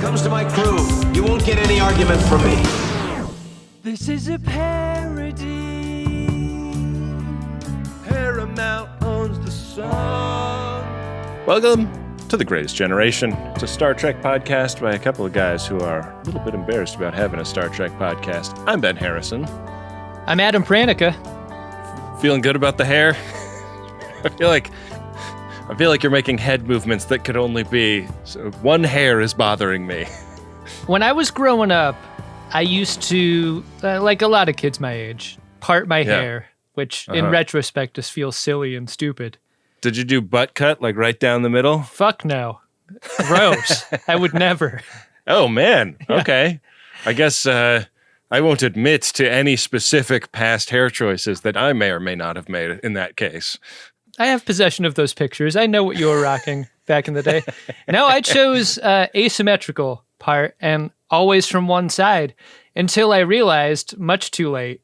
comes to my crew, you won't get any argument from me. This is a parody. Paramount owns the song. Welcome to The Greatest Generation. It's a Star Trek podcast by a couple of guys who are a little bit embarrassed about having a Star Trek podcast. I'm Ben Harrison. I'm Adam Pranica. Feeling good about the hair? I feel like you're making head movements that could only be... So one hair is bothering me. When I was growing up, I used to, like a lot of kids my age, part my hair, which in retrospect just feels silly and stupid. Did you do butt cut, like right down the middle? Fuck no. Gross. I would never. Oh, man. Okay. I guess I won't admit to any specific past hair choices that I may or may not have made in that case. I have possession of those pictures. I know what you were rocking back in the day. No, I chose asymmetrical part and always from one side until I realized much too late,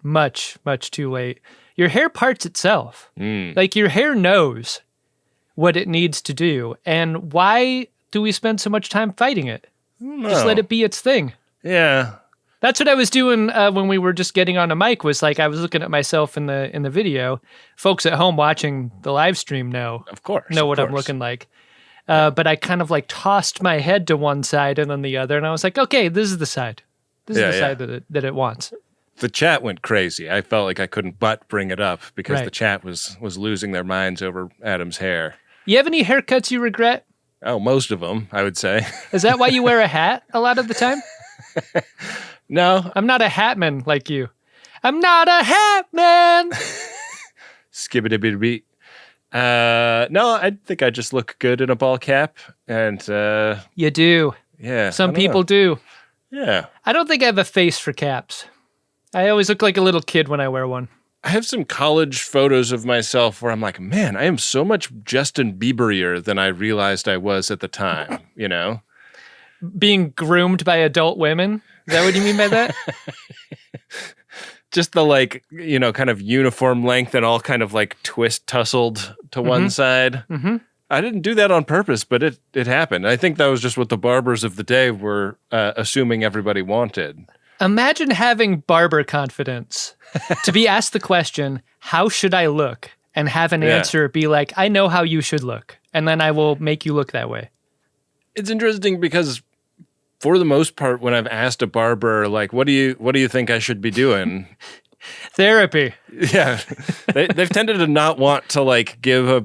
much too late, your hair parts itself. Like your hair knows what it needs to do. And why do we spend so much time fighting it? Just let it be its thing. Yeah. That's what I was doing when we were just getting on a mic, was like I was looking at myself in the video. Folks at home watching the live stream know what I'm looking like. But I kind of like tossed my head to one side and then the other, and I was like, okay, this is the side. This is the side that it wants. The chat went crazy. I felt like I couldn't but bring it up because the chat was losing their minds over Adam's hair. You have any haircuts you regret? Oh, most of them, I would say. Is that why you wear a hat a lot of the time? No. I'm not a hatman like you. I'm not a hatman! Skibbity-bitty-beat. No, I think I just look good in a ball cap. And you do. Yeah. Some people do. Yeah. I don't think I have a face for caps. I always look like a little kid when I wear one. I have some college photos of myself where I'm like, man, I am so much Justin Bieberier than I realized I was at the time, you know? Being groomed by adult women? Is that what you mean by that? Just the like, you know, kind of uniform length and all kind of like tussled to one side. Mm-hmm. I didn't do that on purpose, but it happened. I think that was just what the barbers of the day were assuming everybody wanted. Imagine having barber confidence to be asked the question, how should I look? And have an answer be like, I know how you should look. And then I will make you look that way. It's interesting because for the most part, when I've asked a barber, like, what do you think I should be doing? Therapy. Yeah. They've tended to not want to like give a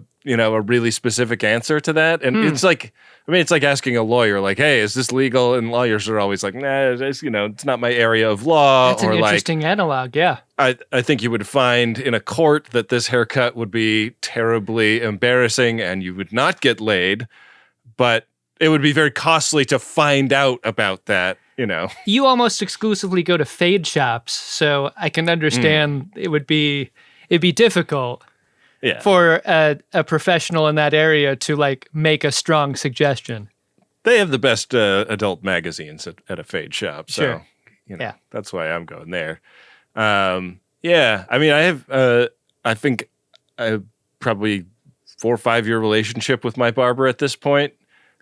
really specific answer to that. And it's like, I mean, it's like asking a lawyer, like, hey, is this legal? And lawyers are always like, nah, it's not my area of law. That's an interesting analog, yeah. I think you would find in a court that this haircut would be terribly embarrassing and you would not get laid, but it would be very costly to find out about that, you know. You almost exclusively go to fade shops, so I can understand it'd be difficult for a professional in that area to like make a strong suggestion. They have the best adult magazines at a fade shop, so that's why I'm going there. I mean, I have I think a probably 4 or 5 year relationship with my barber at this point.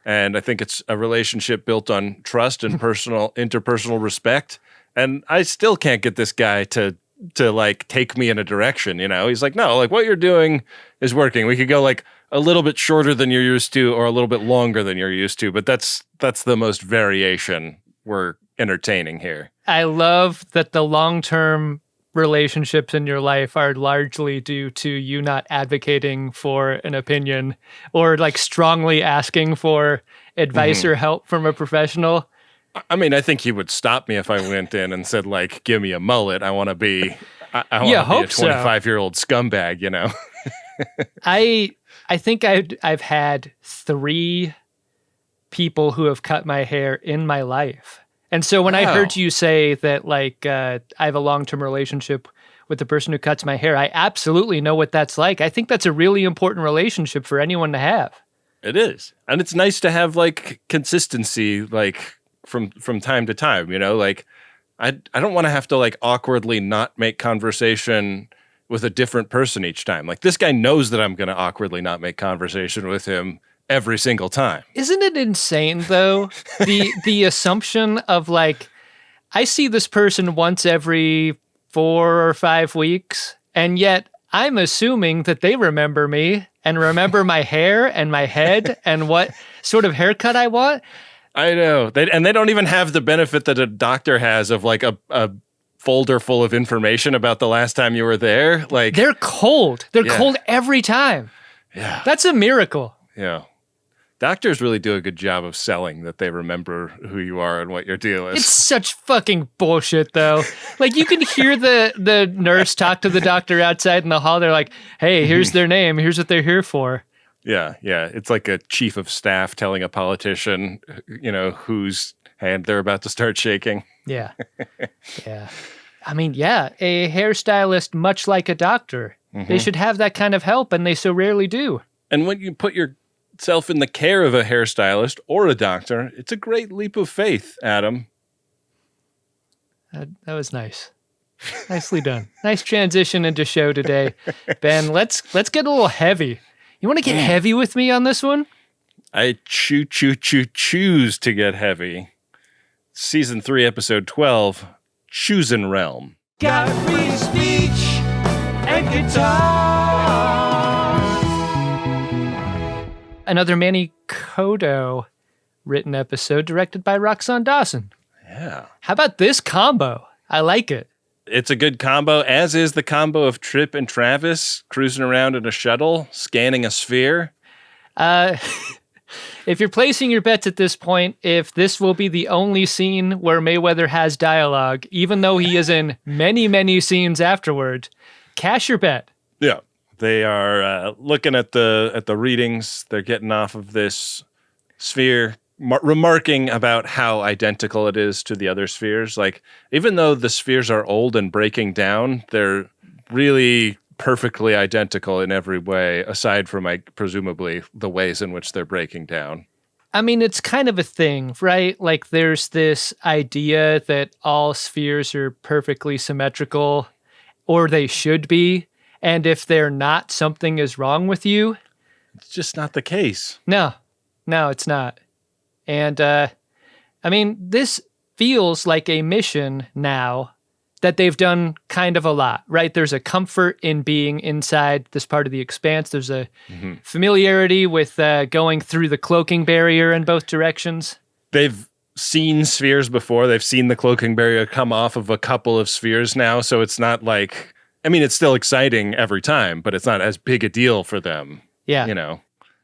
And I think it's a relationship built on trust and interpersonal respect. And I still can't get this guy to like take me in a direction, you know? He's like, no, like what you're doing is working. We could go like a little bit shorter than you're used to or a little bit longer than you're used to. But that's the most variation we're entertaining here. I love that the long-term relationships in your life are largely due to you not advocating for an opinion or like strongly asking for advice or help from a professional. I mean, I think he would stop me if I went in and said like, give me a mullet. I want to be, I want to be a 25-year-old scumbag, you know? I think I've had 3 people who have cut my hair in my life. And so when I heard you say that, like, I have a long-term relationship with the person who cuts my hair, I absolutely know what that's like. I think that's a really important relationship for anyone to have. It is. And it's nice to have, like, consistency, like, from time to time, you know? Like, I don't want to have to, like, awkwardly not make conversation with a different person each time. Like, this guy knows that I'm going to awkwardly not make conversation with him every single time. Isn't it insane though? The assumption of like, I see this person once every 4 or 5 weeks, and yet I'm assuming that they remember me and remember my hair and my head and what sort of haircut I want. I know. They don't even have the benefit that a doctor has of like a folder full of information about the last time you were there. Like, they're cold. They're cold every time. Yeah. That's a miracle. Yeah. Doctors really do a good job of selling that they remember who you are and what your deal is. It's such fucking bullshit, though. Like, you can hear the nurse talk to the doctor outside in the hall. They're like, hey, here's their name. Here's what they're here for. Yeah, yeah. It's like a chief of staff telling a politician, whose hand they're about to start shaking. Yeah. Yeah. I mean, yeah, a hairstylist, much like a doctor. They should have that kind of help, and they so rarely do. And when you put yourself in the care of a hairstylist or a doctor, it's a great leap of faith, Adam. That was nice. Nicely done. Nice transition into show today. Ben, let's get a little heavy. You want to get heavy with me on this one? I choose to get heavy. Season 3, episode 12, Chosen Realm. Got free speech and guitar. Another Manny Kodo written episode directed by Roxanne Dawson. Yeah. How about this combo? I like it. It's a good combo, as is the combo of Trip and Travis cruising around in a shuttle, scanning a sphere. If you're placing your bets at this point, if this will be the only scene where Mayweather has dialogue, even though he is in many, many scenes afterward, cash your bet. Yeah. They are looking at the readings. They're getting off of this sphere, remarking about how identical it is to the other spheres. Like, even though the spheres are old and breaking down, they're really perfectly identical in every way, aside from, presumably, the ways in which they're breaking down. I mean, it's kind of a thing, right? Like, there's this idea that all spheres are perfectly symmetrical, or they should be, and if they're not, something is wrong with you. It's just not the case. No, it's not. And, I mean, this feels like a mission now that they've done kind of a lot, right? There's a comfort in being inside this part of the expanse. There's a familiarity with going through the cloaking barrier in both directions. They've seen spheres before. They've seen the cloaking barrier come off of a couple of spheres now, so it's not like... I mean, it's still exciting every time, but it's not as big a deal for them. Yeah.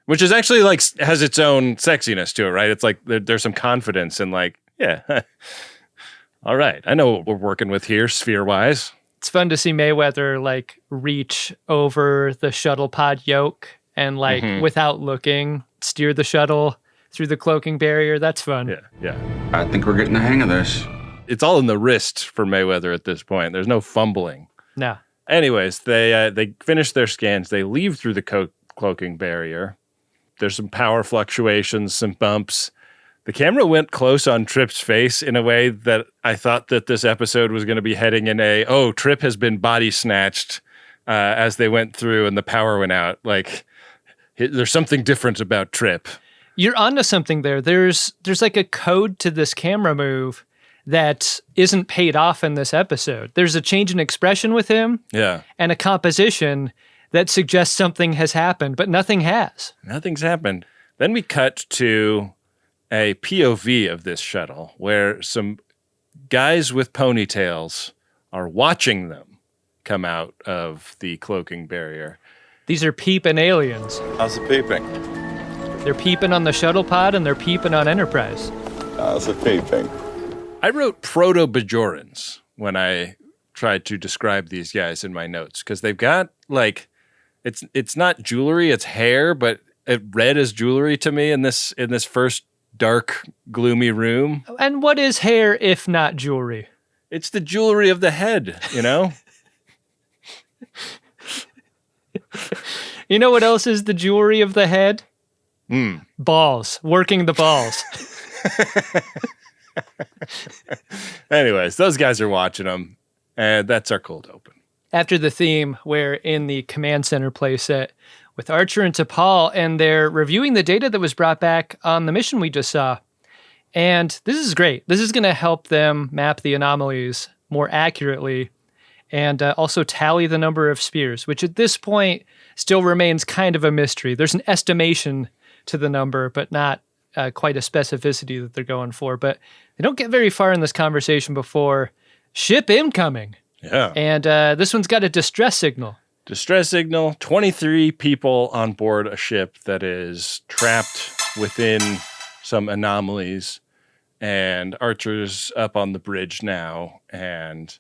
Which is actually like has its own sexiness to it, right? It's like there's some confidence in like, yeah, all right, I know what we're working with here, sphere-wise. It's fun to see Mayweather like reach over the shuttle pod yoke and like without looking, steer the shuttle through the cloaking barrier. That's fun. Yeah. I think we're getting the hang of this. It's all in the wrist for Mayweather at this point. There's no fumbling. No. Anyways, they finish their scans. They leave through the cloaking barrier. There's some power fluctuations, some bumps. The camera went close on Trip's face in a way that I thought that this episode was going to be heading in Trip has been body snatched as they went through and the power went out. Like, there's something different about Trip. You're onto something there. There's like a code to this camera move that isn't paid off in this episode. There's a change in expression with him. Yeah. And a composition that suggests something has happened, but nothing has. Nothing's happened. Then we cut to a POV of this shuttle where some guys with ponytails are watching them come out of the cloaking barrier. These are peeping aliens. How's it peeping? They're peeping on the shuttle pod and they're peeping on Enterprise. How's it peeping? I wrote proto-Bajorans when I tried to describe these guys in my notes because they've got like it's not jewelry, it's hair, but it read as jewelry to me in this first dark, gloomy room. And what is hair if not jewelry? It's the jewelry of the head, you know? You know what else is the jewelry of the head? Balls. Working the balls. Anyways, those guys are watching them, and that's our cold open. After the theme, where in the command center playset, with Archer and T'Pol, and they're reviewing the data that was brought back on the mission we just saw. And this is great. This is going to help them map the anomalies more accurately and also tally the number of spheres, which at this point still remains kind of a mystery. There's an estimation to the number, but not quite a specificity that they're going for. But they don't get very far in this conversation before ship incoming. Yeah. And this one's got a distress signal. Distress signal, 23 people on board a ship that is trapped within some anomalies. And Archer's up on the bridge now. And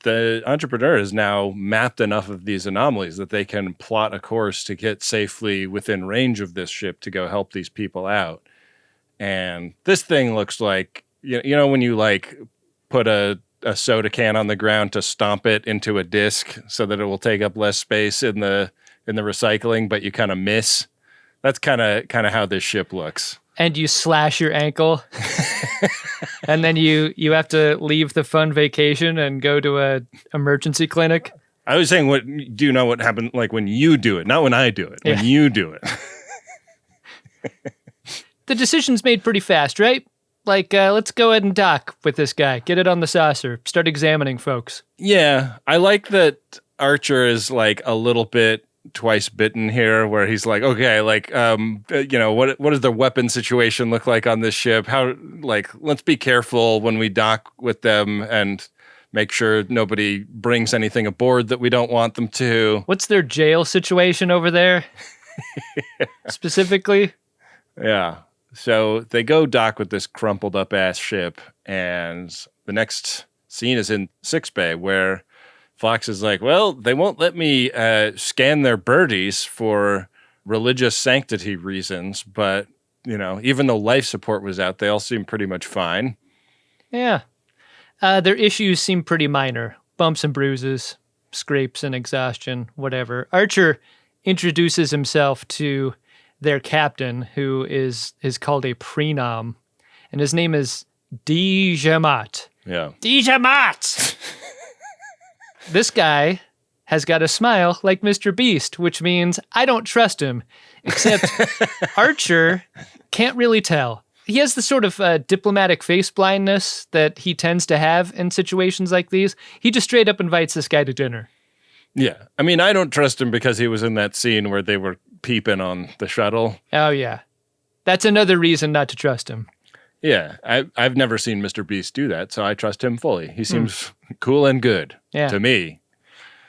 the entrepreneur has now mapped enough of these anomalies that they can plot a course to get safely within range of this ship to go help these people out. And this thing looks like, you know, when you like put a soda can on the ground to stomp it into a disc so that it will take up less space in the recycling, but you kind of miss. That's kind of how this ship looks. And you slash your ankle, and then you have to leave the fun vacation and go to a emergency clinic. I was saying, what do you know what happened? Like when you do it, not when I do it. Yeah. When you do it, the decision's made pretty fast, right? Like, let's go ahead and dock with this guy. Get it on the saucer. Start examining folks. Yeah, I like that Archer is like a little bit twice bitten here, where he's like, okay, like, you know, what does the weapon situation look like on this ship? How, like, let's be careful when we dock with them and make sure nobody brings anything aboard that we don't want them to. What's their jail situation over there? Specifically? Yeah. So they go dock with this crumpled up ass ship, and the next scene is in sickbay where Fox is like, well, they won't let me scan their birdies for religious sanctity reasons, but, you know, even though life support was out, they all seem pretty much fine. Yeah. Their issues seem pretty minor. Bumps and bruises, scrapes and exhaustion, whatever. Archer introduces himself to their captain, who is called a prenom, and his name is Dijamat. Yeah. Dijamat! This guy has got a smile like Mr. Beast, which means I don't trust him, except Archer can't really tell. He has the sort of diplomatic face blindness that he tends to have in situations like these. He just straight up invites this guy to dinner. Yeah. I mean, I don't trust him because he was in that scene where they were peeping on the shuttle. Oh, yeah. That's another reason not to trust him. Yeah. I've never seen Mr. Beast do that, so I trust him fully. He seems cool and good to me.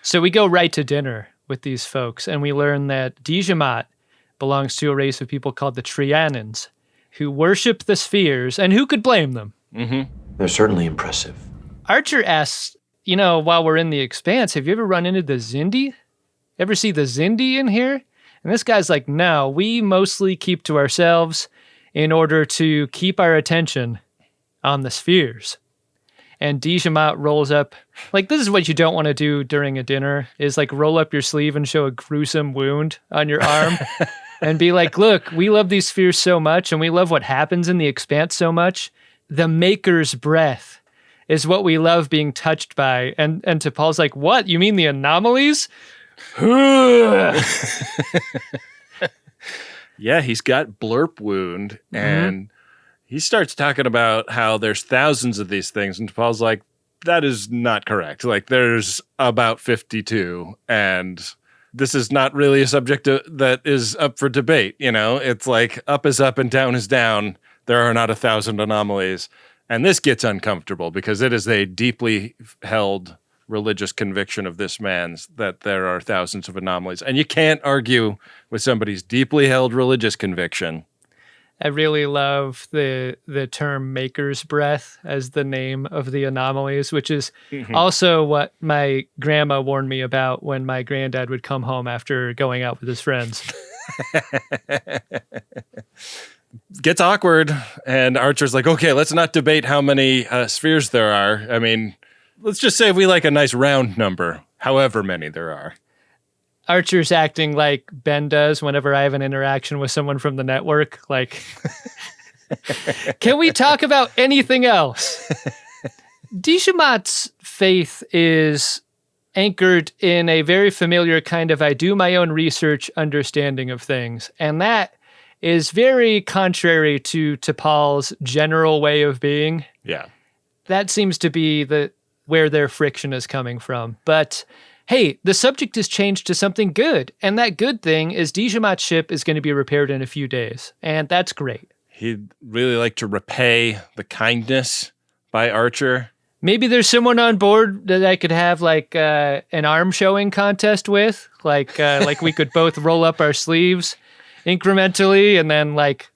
So we go right to dinner with these folks, and we learn that Dijamat belongs to a race of people called the Trianons, who worship the spheres, and who could blame them? Mm-hmm. They're certainly impressive. Archer asks, you know, while we're in the Expanse, have you ever run into the Xindi? Ever see the Xindi in here? And this guy's like, no, we mostly keep to ourselves in order to keep our attention on the spheres. And Dijamat rolls up, like, this is what you don't want to do during a dinner, is like roll up your sleeve and show a gruesome wound on your arm and be like, look, we love these spheres so much and we love what happens in the Expanse so much. The Maker's breath is what we love being touched by. And T'Pol's like, what? You mean the anomalies? Yeah, he's got blurp wound, and he starts talking about how there's thousands of these things, and T'Pol's like, that is not correct. Like, there's about 52, and this is not really a subject that is up for debate, you know? It's like up is up and down is down. There are not 1,000 anomalies. And this gets uncomfortable because it is a deeply held religious conviction of this man's that there are thousands of anomalies. And you can't argue with somebody's deeply held religious conviction. I really love the term maker's breath as the name of the anomalies, which is also what my grandma warned me about when my granddad would come home after going out with his friends. Gets awkward, and Archer's like, okay, let's not debate how many spheres there are. I mean, let's just say we like a nice round number, however many there are. Archer's acting like Ben does whenever I have an interaction with someone from the network. Like, can we talk about anything else? Dijamat's faith is anchored in a very familiar kind of I do my own research understanding of things. And that is very contrary to T'Pol's general way of being. Yeah. That seems to be where their friction is coming from. But hey, the subject has changed to something good. And that good thing is Dijamat's ship is going to be repaired in a few days. And that's great. He'd really like to repay the kindness by Archer. Maybe there's someone on board that I could have like an arm showing contest with. Like we could both roll up our sleeves incrementally and then like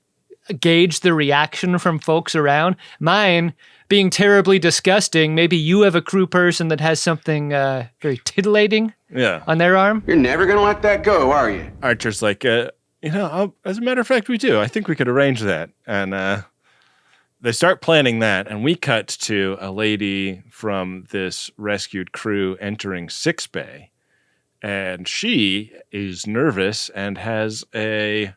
gauge the reaction from folks around. Mine being terribly disgusting, maybe you have a crew person that has something very titillating on their arm. You're never gonna let that go, are you? Archer's like, as a matter of fact, we do. I think we could arrange that. And they start planning that, and we cut to a lady from this rescued crew entering sickbay. And she is nervous and has a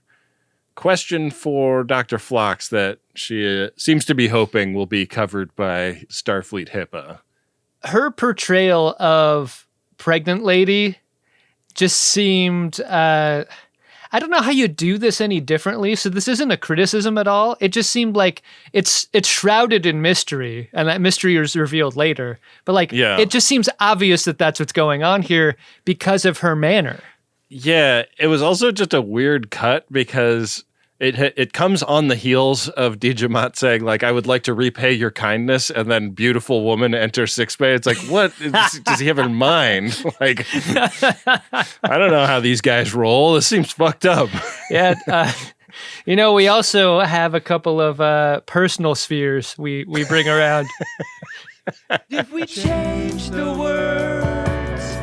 question for Dr. Phlox that she seems to be hoping will be covered by Starfleet HIPAA. Her portrayal of pregnant lady just seemed, I don't know how you do this any differently. So this isn't a criticism at all. It just seemed like it's shrouded in mystery, and that mystery is revealed later. But it just seems obvious that that's what's going on here because of her manner. Yeah, it was also just a weird cut because it comes on the heels of Dijamat saying, like, I would like to repay your kindness, and then beautiful woman enters sickbay. It's like, what does he have in mind? Like, I don't know how these guys roll. This seems fucked up. Yeah, we also have a couple of personal spheres we bring around. If we change the words,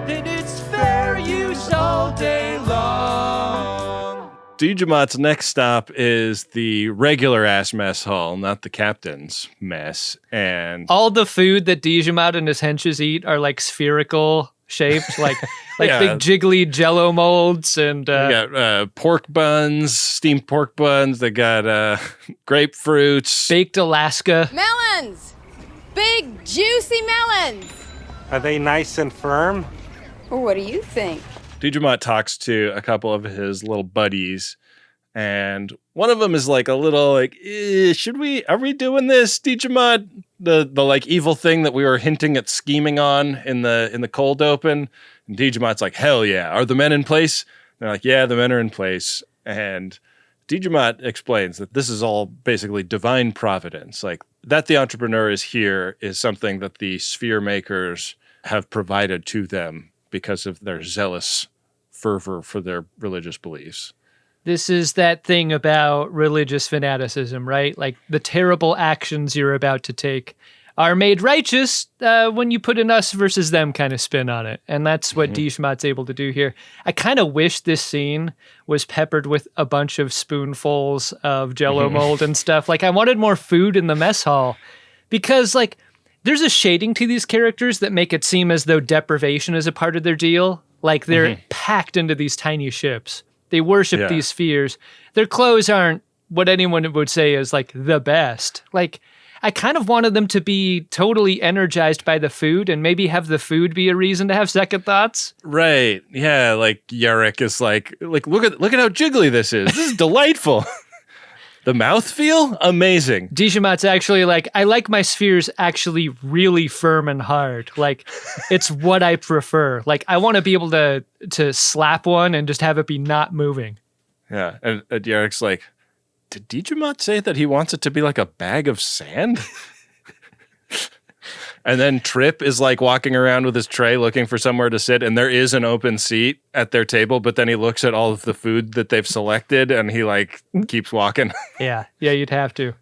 then it's fair use all day long. Dijamat's next stop is the regular-ass mess hall, not the captain's mess. And all the food that Dijamat and his henches eat are like spherical shaped, like big jiggly Jello molds, and they got pork buns, steamed pork buns. They got grapefruits, baked Alaska melons, big juicy melons. Are they nice and firm? Or what do you think? Dijamat talks to a couple of his little buddies, and one of them is like a little like, are we doing this, Dijamat? The like evil thing that we were hinting at scheming on in the cold open. And Dijamat's like, hell yeah. Are the men in place? They're like, yeah, the men are in place. And Dijamat explains that this is all basically divine providence. Like that the entrepreneur is here is something that the sphere makers have provided to them because of their zealous fervor for their religious beliefs. This is that thing about religious fanaticism, right? Like the terrible actions you're about to take are made righteous when you put an us versus them kind of spin on it. And that's what Dijamat's able to do here. I kind of wish this scene was peppered with a bunch of spoonfuls of Jello mold and stuff. Like I wanted more food in the mess hall because like there's a shading to these characters that make it seem as though deprivation is a part of their deal. Like they're packed into these tiny ships. They worship these spheres. Their clothes aren't what anyone would say is like the best. Like I kind of wanted them to be totally energized by the food and maybe have the food be a reason to have second thoughts. Right. Yeah. Like Yarrick is like look at how jiggly this is. This is delightful. The mouthfeel? Amazing. Dijamat's actually like, I like my spheres actually really firm and hard. Like, it's what I prefer. Like, I want to be able to slap one and just have it be not moving. Yeah. And Yarrick's like, did Dijamat say that he wants it to be like a bag of sand? And then Trip is like walking around with his tray looking for somewhere to sit, and there is an open seat at their table, but then he looks at all of the food that they've selected and he like keeps walking. Yeah, you'd have to.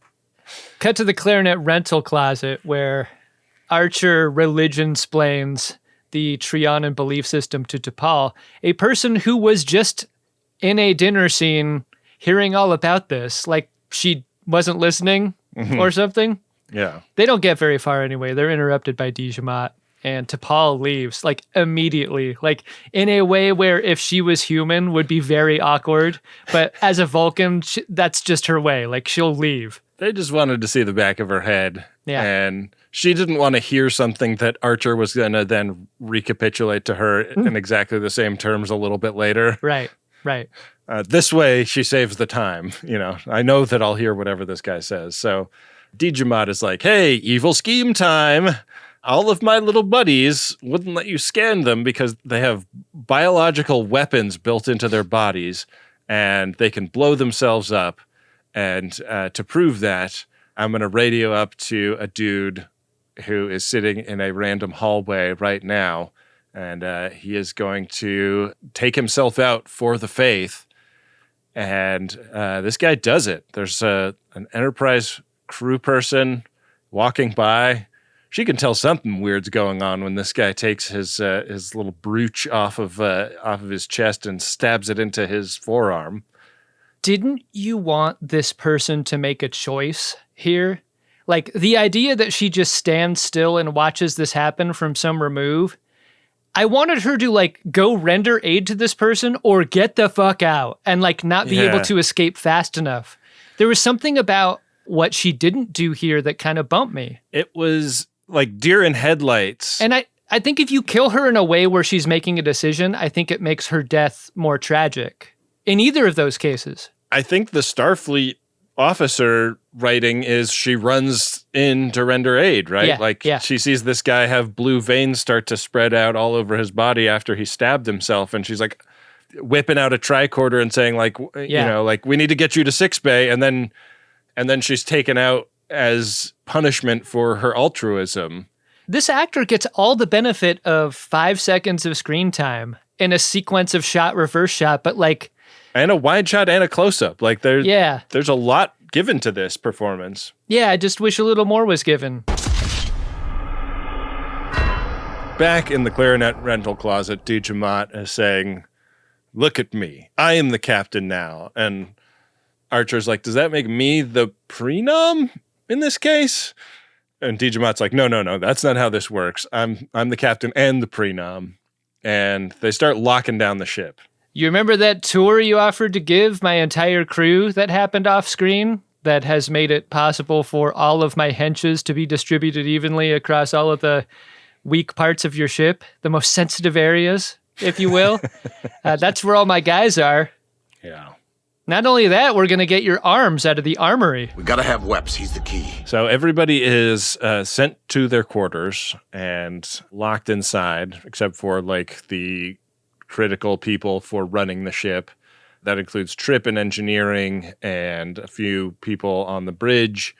Cut to the clarinet rental closet where Archer religion-splains the Trianon belief system to T'Pol, a person who was just in a dinner scene hearing all about this, like she wasn't listening or something. Yeah. They don't get very far anyway. They're interrupted by Dijamat, and T'Pol leaves, like, immediately. Like, in a way where if she was human would be very awkward, but as a Vulcan, that's just her way. Like, she'll leave. They just wanted to see the back of her head. Yeah. And she didn't want to hear something that Archer was going to then recapitulate to her in exactly the same terms a little bit later. Right. This way, she saves the time. I know that I'll hear whatever this guy says. So Dijamat is like, hey, evil scheme time. All of my little buddies wouldn't let you scan them because they have biological weapons built into their bodies and they can blow themselves up. And to prove that, I'm going to radio up to a dude who is sitting in a random hallway right now. And he is going to take himself out for the faith. And this guy does it. There's an Enterprise crew person walking by. She can tell something weird's going on when this guy takes his little brooch off of his chest and stabs it into his forearm. Didn't you want this person to make a choice here? Like, the idea that she just stands still and watches this happen from some remove, I wanted her to, like, go render aid to this person or get the fuck out and, like, not be able to escape fast enough. There was something about what she didn't do here that kind of bumped me. It was like deer in headlights. And I think if you kill her in a way where she's making a decision, I think it makes her death more tragic. In either of those cases. I think the Starfleet officer writing is she runs in to render aid, right? Yeah, she sees this guy have blue veins start to spread out all over his body after he stabbed himself. And she's like whipping out a tricorder and saying like, we need to get you to 6-Bay. And then she's taken out as punishment for her altruism. This actor gets all the benefit of 5 seconds of screen time in a sequence of shot, reverse shot, but like... And a wide shot and a close-up. Like there's a lot given to this performance. Yeah, I just wish a little more was given. Back in the clarinet rental closet, Dijamat is saying, look at me. I am the captain now. And Archer's like, does that make me the prenom in this case? And Dijamat's like, no, that's not how this works. I'm the captain and the prenom. And they start locking down the ship. You remember that tour you offered to give my entire crew that happened off screen? That has made it possible for all of my henches to be distributed evenly across all of the weak parts of your ship, the most sensitive areas, if you will. That's where all my guys are. Yeah. Not only that, we're going to get your arms out of the armory. We gotta have Weps. He's the key. So everybody is sent to their quarters and locked inside, except for like the critical people for running the ship. That includes Trip and engineering and a few people on the bridge.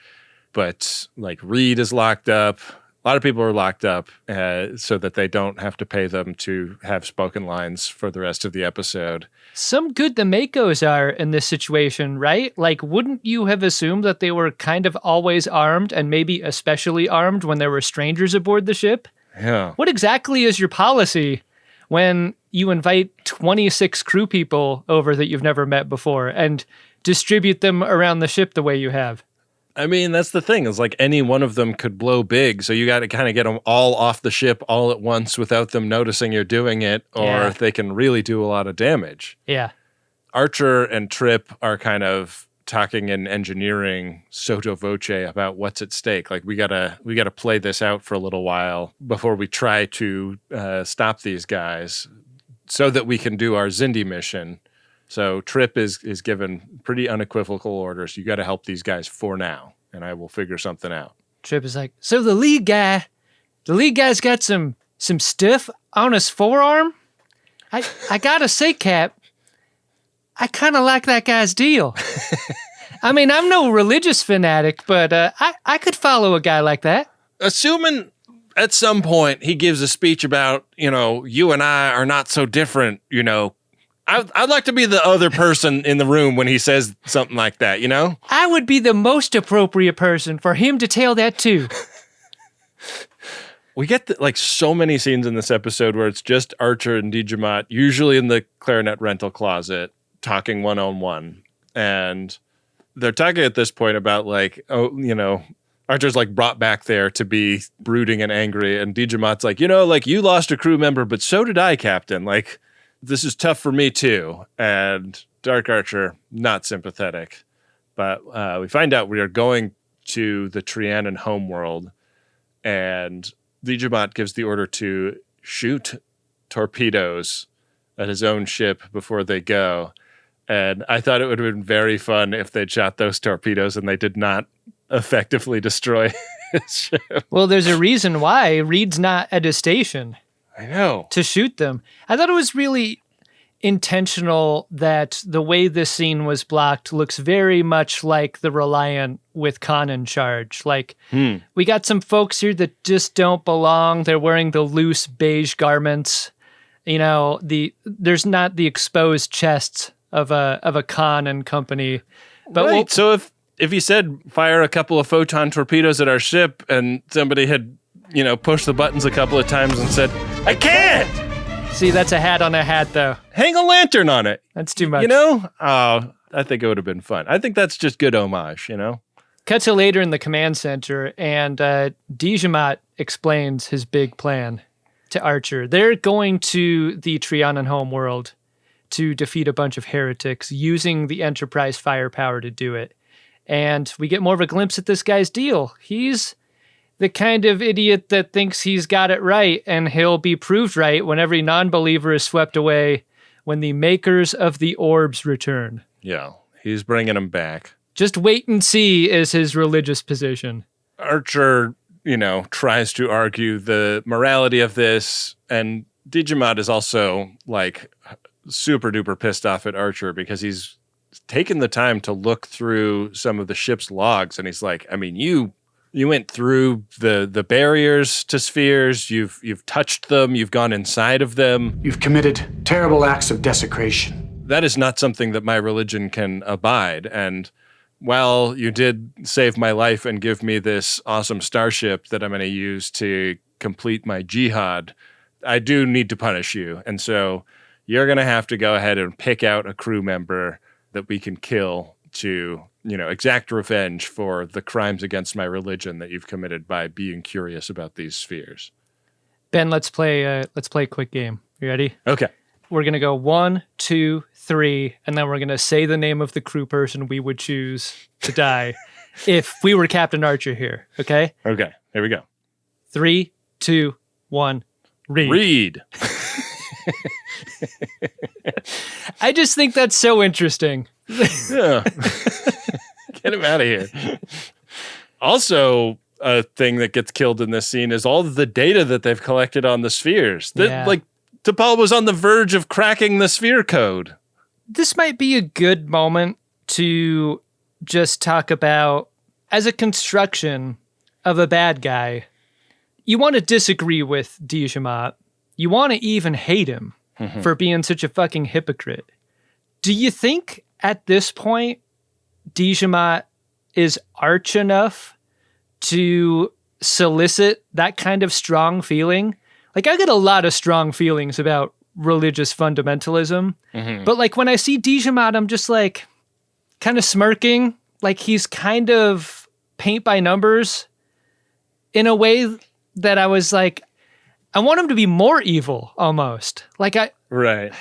But like Reed is locked up. A lot of people are locked up so that they don't have to pay them to have spoken lines for the rest of the episode. Some good the Makos are in this situation, right? Like, wouldn't you have assumed that they were kind of always armed and maybe especially armed when there were strangers aboard the ship? Yeah. What exactly is your policy when you invite 26 crew people over that you've never met before and distribute them around the ship the way you have? I mean, that's the thing. It's like any one of them could blow big, so you got to kind of get them all off the ship all at once without them noticing you're doing it, or they can really do a lot of damage. Yeah. Archer and Trip are kind of talking in engineering sotto voce about what's at stake. Like we gotta play this out for a little while before we try to stop these guys, so that we can do our Xindi mission. So Trip is given pretty unequivocal orders. You got to help these guys for now, and I will figure something out. Trip is like, so the lead guy's got some stiff on his forearm. I gotta say, Cap, I kind of like that guy's deal. I mean, I'm no religious fanatic, but I could follow a guy like that. Assuming at some point he gives a speech about, you and I are not so different, I'd like to be the other person in the room when he says something like that, I would be the most appropriate person for him to tell that to. We get so many scenes in this episode where it's just Archer and Dijamat, usually in the clarinet rental closet, talking one-on-one. And they're talking at this point about Archer's brought back there to be brooding and angry. And Dijamat's like, you lost a crew member, but so did I, Captain. This is tough for me too. And Dark Archer, not sympathetic. But we find out we are going to the Trianon homeworld, and Digimon gives the order to shoot torpedoes at his own ship before they go. And I thought it would have been very fun if they'd shot those torpedoes and they did not effectively destroy his ship. Well, there's a reason why Reed's not at his station. I know. To shoot them. I thought it was really intentional that the way this scene was blocked looks very much like the Reliant with Khan in charge. Like, we got some folks here that just don't belong. They're wearing the loose beige garments. You know, there's not the exposed chests of a Khan and company. But right. So if he said fire a couple of photon torpedoes at our ship and somebody had, pushed the buttons a couple of times and said, I can't! See, that's a hat on a hat, though. Hang a lantern on it. That's too much. I think it would have been fun. I think that's just good homage, Cut to later in the command center, and Digimon explains his big plan to Archer. They're going to the Trianon homeworld to defeat a bunch of heretics using the Enterprise firepower to do it. And we get more of a glimpse at this guy's deal. He's the kind of idiot that thinks he's got it right, and he'll be proved right when every non-believer is swept away when the makers of the orbs return. Yeah, he's bringing them back. Just wait and see is his religious position. Archer, tries to argue the morality of this, and Digimon is also, super duper pissed off at Archer because he's taken the time to look through some of the ship's logs, and he's like, I mean, you went through the barriers to spheres, you've touched them, you've gone inside of them. You've committed terrible acts of desecration. That is not something that my religion can abide, and while you did save my life and give me this awesome starship that I'm going to use to complete my jihad, I do need to punish you, and so you're going to have to go ahead and pick out a crew member that we can kill to, exact revenge for the crimes against my religion that you've committed by being curious about these spheres. Ben, let's play a quick game. You ready? Okay. We're going to go 1, 2, 3, and then we're going to say the name of the crew person we would choose to die if we were Captain Archer here, okay? Okay, here we go. 3, 2, 1, Reed. Reed. I just think that's so interesting. Yeah. Get him out of here. Also, a thing that gets killed in this scene is all of the data that they've collected on the spheres. T'Pol was on the verge of cracking the sphere code. This might be a good moment to just talk about, as a construction of a bad guy, you want to disagree with Digimon. You want to even hate him for being such a fucking hypocrite. Do you think at this point Digimon is arch enough to solicit that kind of strong feeling? I get a lot of strong feelings about religious fundamentalism, but when I see Digimon, I'm just kind of smirking, he's kind of paint by numbers in a way that I was I want him to be more evil, almost. Right.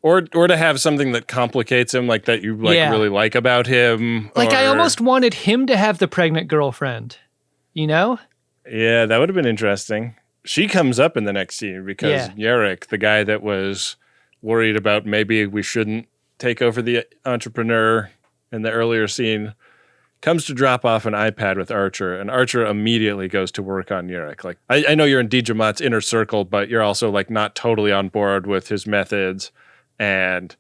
Or to have something that complicates him, that you really like about him. I almost wanted him to have the pregnant girlfriend, Yeah, that would have been interesting. She comes up in the next scene because Yarrick, the guy that was worried about maybe we shouldn't take over the entrepreneur in the earlier scene, comes to drop off an iPad with Archer, and Archer immediately goes to work on Yarrick. I know you're in Digimon's inner circle, but you're also not totally on board with his methods, and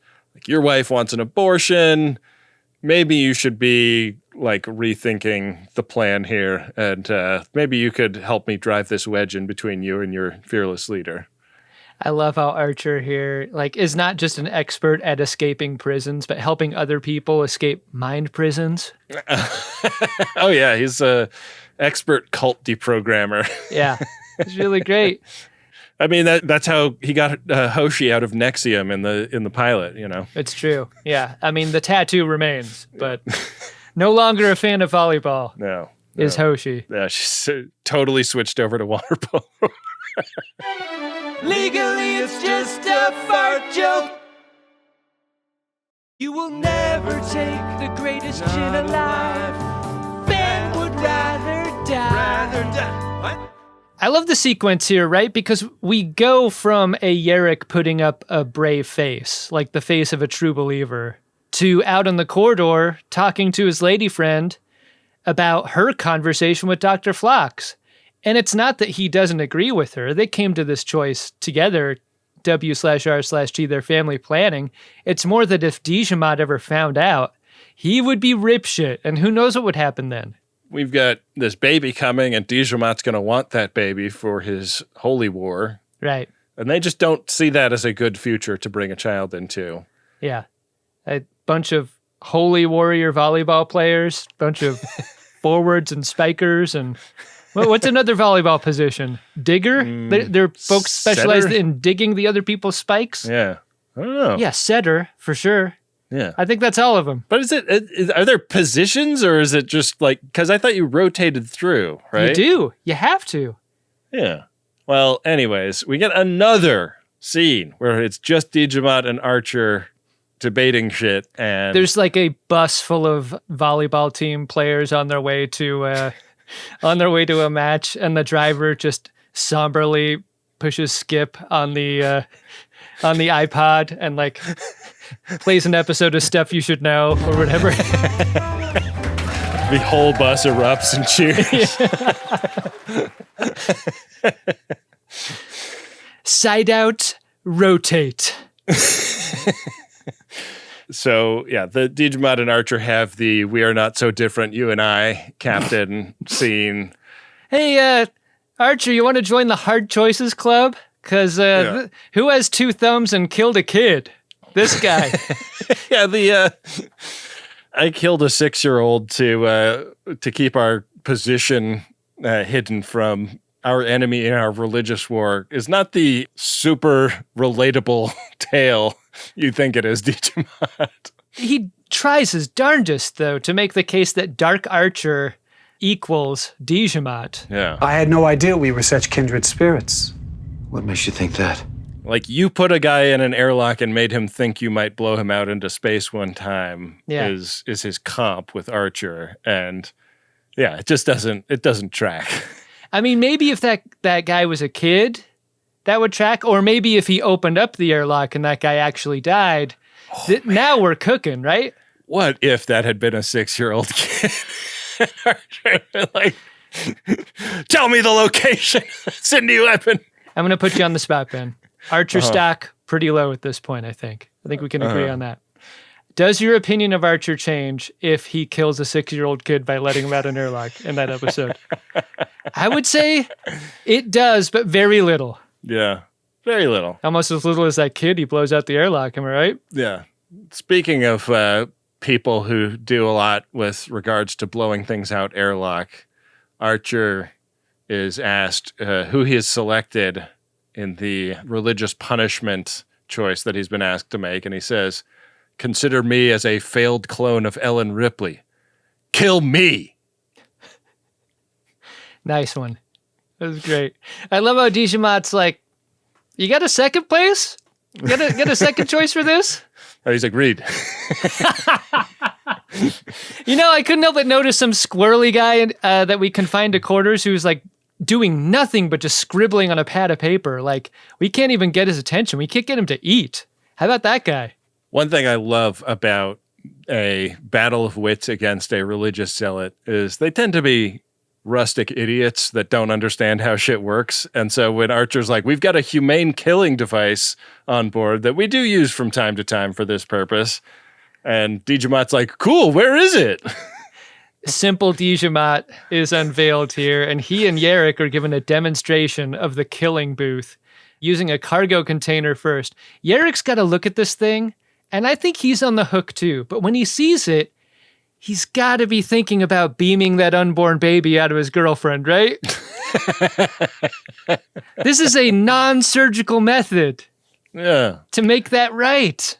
your wife wants an abortion. Maybe you should be rethinking the plan here, and maybe you could help me drive this wedge in between you and your fearless leader. I love how Archer here is not just an expert at escaping prisons, but helping other people escape mind prisons. Oh yeah, he's a expert cult deprogrammer. Yeah, it's really great. I mean, that's how he got Hoshi out of Nexium in the pilot, It's true. Yeah. I mean, the tattoo remains, but no longer a fan of volleyball. No. Is Hoshi. Yeah, she's totally switched over to water polo. Legally, it's just a fart joke. You will never take the greatest gin alive. Ben would rather die. What? I love the sequence here, right? Because we go from a Yerrick putting up a brave face, like the face of a true believer, to out in the corridor talking to his lady friend about her conversation with Dr. Phlox. And it's not that he doesn't agree with her. They came to this choice together, W/R/G, their family planning. It's more that if Dijamat ever found out, he would be ripshit, and who knows what would happen then. We've got this baby coming, and Dijamat's going to want that baby for his holy war. Right. And they just don't see that as a good future to bring a child into. Yeah. A bunch of holy warrior volleyball players, bunch of forwards and spikers, and what's another volleyball position? Digger? They're folks specialized Setter? in digging the other people's spikes? Yeah. I don't know. Yeah, setter, for sure. Yeah. I think that's all of them. But are there positions, or is it just like, because I thought you rotated through, right? You do. You have to. Yeah. Well, anyways, we get another scene where it's just Dijamat and Archer debating shit, and There's like a bus full of volleyball team players on their way to a match, and the driver just somberly pushes skip on the iPod and like plays an episode of Stuff You Should Know or whatever. the whole bus erupts and cheers. Side out, rotate. So, yeah, the Dijamat and Archer have the "We are not so different, you and I" captain scene. Hey, Archer, you want to join the Hard Choices Club? Because who has 2 thumbs and killed a kid? This guy. Yeah, I killed a 6-year-old to keep our position hidden from our enemy in our religious war is not the super relatable tale you think it is, Dijamat. He tries his darndest, though, to make the case that Dark Archer equals Dijamat. Yeah. I had no idea we were such kindred spirits. What makes you think that? Like, you put a guy in an airlock and made him think you might blow him out into space one time is his comp with Archer. And yeah, it just doesn't track. I mean, maybe if that guy was a kid, that would track. Or maybe if he opened up the airlock and that guy actually died. Now we're cooking, right? What if that had been a 6-year-old kid? Archer, like, tell me the location. Send you weapon. I'm going to put you on the spot, Ben. Archer stock, pretty low at this point, I think. I think we can agree on that. Does your opinion of Archer change if he kills a 6-year-old kid by letting him out an airlock in that episode? I would say it does, but very little. Yeah, very little. Almost as little as that kid he blows out the airlock, am I right? Yeah. Speaking of people who do a lot with regards to blowing things out airlock, Archer is asked who he has selected in the religious punishment choice that he's been asked to make, and he says, "Consider me as a failed clone of Ellen Ripley. Kill me." Nice one. That was great. I love how Dijamat's like, you got a second place? You got a second choice for this? Oh, he's agreed. You know, I couldn't help but notice some squirrely guy that we confined to quarters who's like doing nothing but just scribbling on a pad of paper. Like, we can't even get his attention. We can't get him to eat. How about that guy? One thing I love about a battle of wits against a religious zealot is they tend to be rustic idiots that don't understand how shit works. And so when Archer's like, we've got a humane killing device on board that we do use from time to time for this purpose. And Dijamat's like, cool, where is it? Simple Dijamat is unveiled here, and he and Yerrick are given a demonstration of the killing booth using a cargo container first. Yerrick's got to look at this thing, and I think he's on the hook too. But when he sees it, he's got to be thinking about beaming that unborn baby out of his girlfriend, right? This is a non-surgical method to make that right.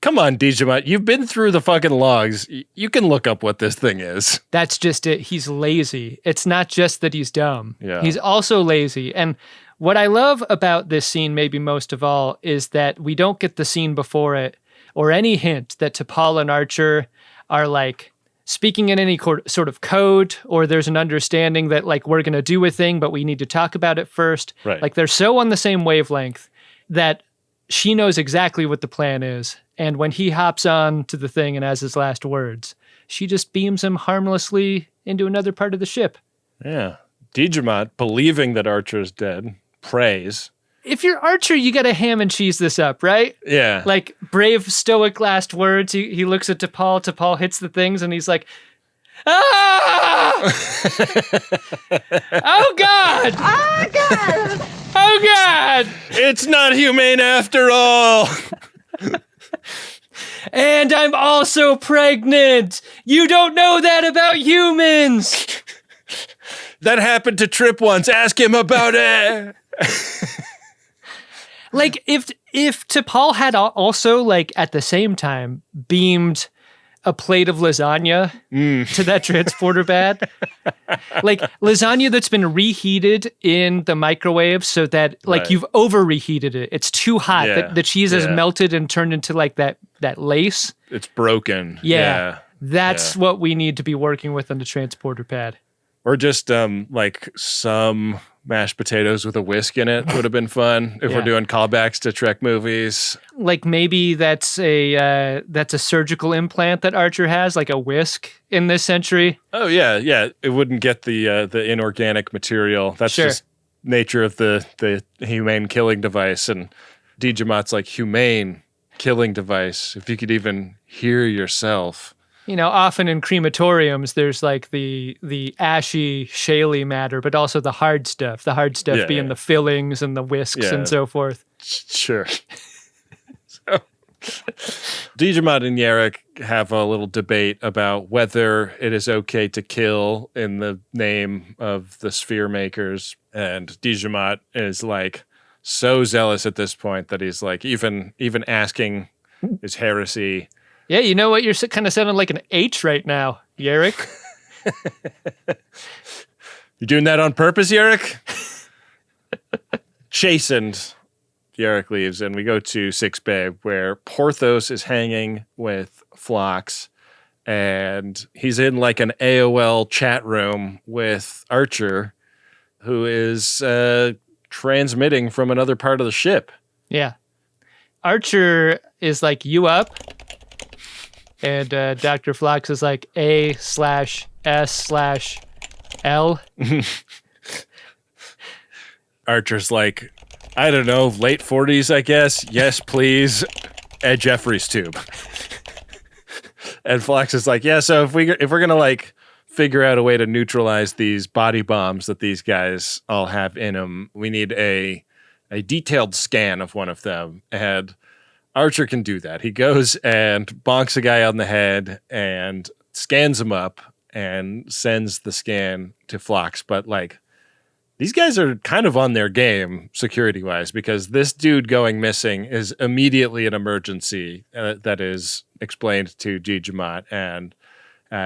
Come on, Dijamat. You've been through the fucking logs. You can look up what this thing is. That's just it. He's lazy. It's not just that he's dumb. Yeah. He's also lazy. And what I love about this scene, maybe most of all, is that we don't get the scene before it or any hint that T'Pol and Archer are like speaking in any sort of code, or there's an understanding that like we're going to do a thing, but we need to talk about it first. Right. Like they're so on the same wavelength that she knows exactly what the plan is. And when he hops on to the thing and has his last words, she just beams him harmlessly into another part of the ship. Yeah. Digimon, believing that Archer's dead, prays. If you're Archer, you got to ham and cheese this up, right? Yeah. Like brave, stoic last words. He looks at T'Pol. T'Pol hits the things, and he's like, "Ah! Oh God! Oh, God! Oh God! It's not humane after all." And I'm also pregnant. You don't know that about humans. That happened to Trip once. Ask him about it. Like if T'Pol had also like at the same time beamed a plate of lasagna to that transporter pad, like lasagna that's been reheated in the microwave so that like you've over reheated it. It's too hot. Yeah. The cheese has melted and turned into like that lace. It's broken. Yeah. That's what we need to be working with on the transporter pad. Or just like some mashed potatoes with a whisk in it would have been fun if we're doing callbacks to Trek movies. Like maybe that's a surgical implant that Archer has, like a whisk in this century. Oh yeah. It wouldn't get the inorganic material. That's just nature of the humane killing device. And Digimot's like, humane killing device. If you could even hear yourself. You know, often in crematoriums, there's like the ashy, shaly matter, but also the hard stuff. The hard stuff being the fillings and the whisks and so forth. Sure. So, Digimon and Yarrick have a little debate about whether it is okay to kill in the name of the sphere makers. And Digimon is like so zealous at this point that he's like, even asking is heresy. Yeah, you know what? You're kind of sounding like an H right now, Yarrick. You doing that on purpose, Yarrick? Chastened, Yarrick leaves, and we go to 6 Bay, where Porthos is hanging with Phlox, and he's in like an AOL chat room with Archer, who is transmitting from another part of the ship. Yeah. Archer is like, you up? And Dr. Phlox is like A/S/L. Archer's like, I don't know, late 40s, I guess. Yes, please. Ed Jeffries tube. And Phlox is like, yeah, so if we're going to like figure out a way to neutralize these body bombs that these guys all have in them, we need a detailed scan of one of them. And Archer can do that. He goes and bonks a guy on the head and scans him up and sends the scan to Phlox. But like, these guys are kind of on their game security-wise, because this dude going missing is immediately an emergency that is explained to Digimon. And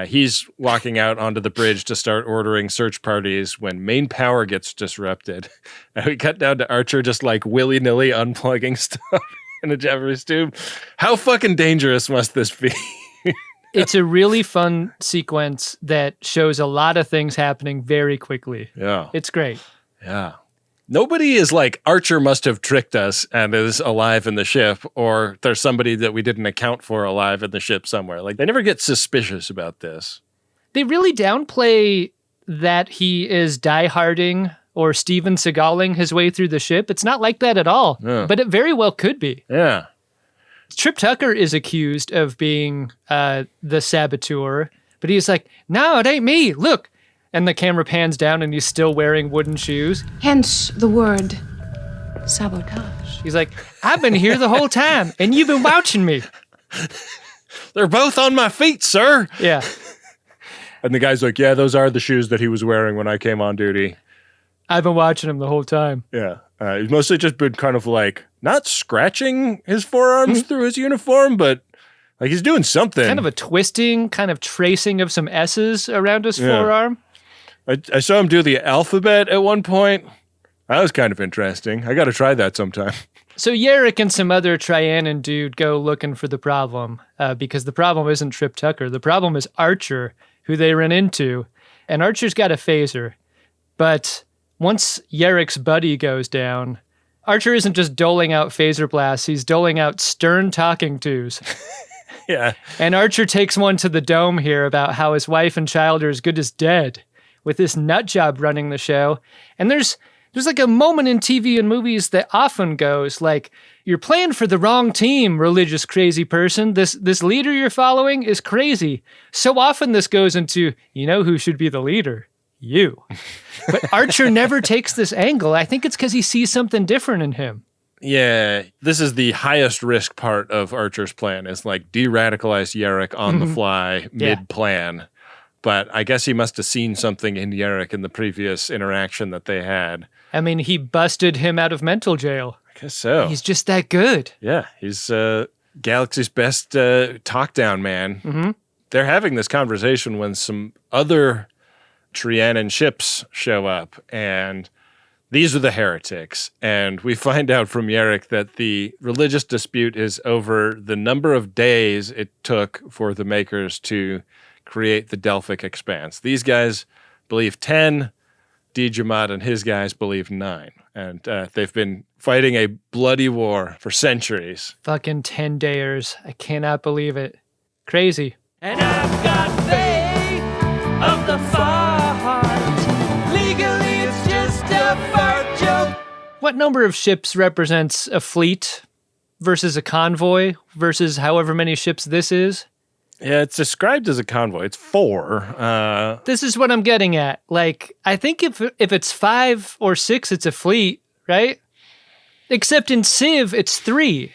he's walking out onto the bridge to start ordering search parties when main power gets disrupted. And we cut down to Archer just like willy-nilly unplugging stuff in a Jeffries tube. How fucking dangerous must this be? It's a really fun sequence that shows a lot of things happening very quickly. Yeah. It's great. Yeah. Nobody is like, Archer must have tricked us and is alive in the ship, or there's somebody that we didn't account for alive in the ship somewhere. Like, they never get suspicious about this. They really downplay that he is dieharding or Steven Seagaling his way through the ship. It's not like that at all, but it very well could be. Yeah. Trip Tucker is accused of being the saboteur, but he's like, no, it ain't me. Look. And the camera pans down and he's still wearing wooden shoes. Hence the word sabotage. He's like, I've been here the whole time and you've been watching me. They're both on my feet, sir. Yeah. And the guy's like, yeah, those are the shoes that he was wearing when I came on duty. I've been watching him the whole time. Yeah. He's mostly just been kind of like, not scratching his forearms through his uniform, but like he's doing something. Kind of a twisting, kind of tracing of some S's around his forearm. I saw him do the alphabet at one point. That was kind of interesting. I got to try that sometime. So Yarrick and some other Trianon dude go looking for the problem because the problem isn't Trip Tucker. The problem is Archer, who they run into. And Archer's got a phaser. But once Yarrick's buddy goes down, Archer isn't just doling out phaser blasts. He's doling out stern talking tos. Yeah. And Archer takes one to the dome here about how his wife and child are as good as dead with this nut job running the show. And there's like a moment in TV and movies that often goes like, you're playing for the wrong team, religious crazy person. This leader you're following is crazy. So often this goes into, you know who should be the leader? You. But Archer never takes this angle. I think it's because he sees something different in him. Yeah, this is the highest risk part of Archer's plan, is like de-radicalize Yarrick on the fly, mid-plan. But I guess he must have seen something in Yarrick in the previous interaction that they had. I mean, he busted him out of mental jail. I guess so. He's just that good. Yeah, he's Galaxy's best talk-down man. Mm-hmm. They're having this conversation when some other Trianon ships show up, and these are the heretics. And we find out from Yarrick that the religious dispute is over the number of days it took for the Makers to create the Delphic Expanse. These guys believe 10, Dijamat and his guys believe 9. And they've been fighting a bloody war for centuries. Fucking 10 dayers. I cannot believe it. Crazy. And I've got faith of the far heart. Legally, it's just a fart joke. What number of ships represents a fleet versus a convoy versus however many ships this is? Yeah, it's described as a convoy. It's 4. This is what I'm getting at. Like, I think if it's 5 or 6, it's a fleet, right? Except in Civ, it's 3.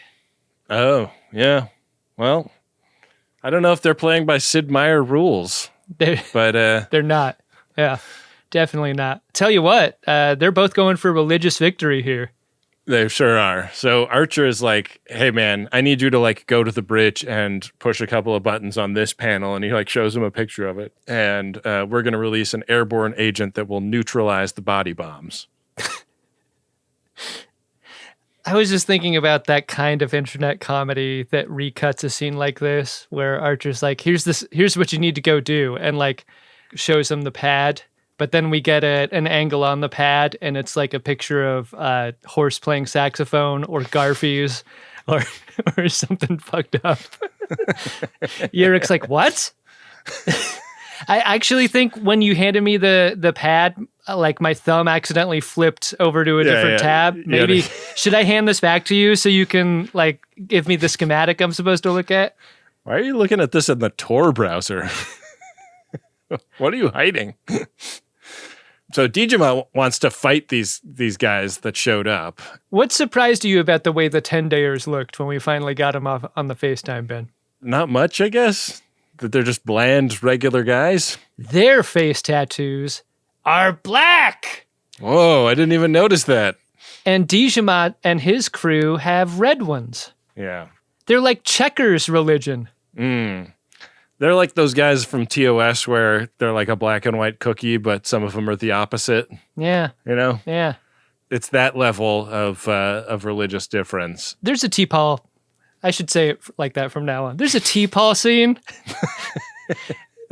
Oh, yeah. Well, I don't know if they're playing by Sid Meier rules. But they're not. Yeah, definitely not. Tell you what, they're both going for religious victory here. They sure are. So Archer is like, hey man, I need you to like go to the bridge and push a couple of buttons on this panel. And he like shows him a picture of it. And we're going to release an airborne agent that will neutralize the body bombs. I was just thinking about that kind of internet comedy that recuts a scene like this, where Archer's like, here's what you need to go do, and like shows him the pad. But then we get an angle on the pad, and it's like a picture of horse playing saxophone or Garfies or something fucked up. Yarrick's like, what? I actually think when you handed me the pad, like my thumb accidentally flipped over to a different tab. Maybe should I hand this back to you so you can like give me the schematic I'm supposed to look at? Why are you looking at this in the Tor browser? What are you hiding? So Dijima wants to fight these guys that showed up. What surprised you about the way the 10-dayers looked when we finally got them off on the FaceTime, Ben? Not much, I guess. That they're just bland, regular guys. Their face tattoos are black. Whoa, I didn't even notice that. And Dijamat and his crew have red ones. Yeah. They're like Checkers religion. They're like those guys from TOS where they're like a black and white cookie, but some of them are the opposite. Yeah. You know? Yeah. It's that level of religious difference. There's a T-Paul. I should say it like that from now on. There's a T-Paul scene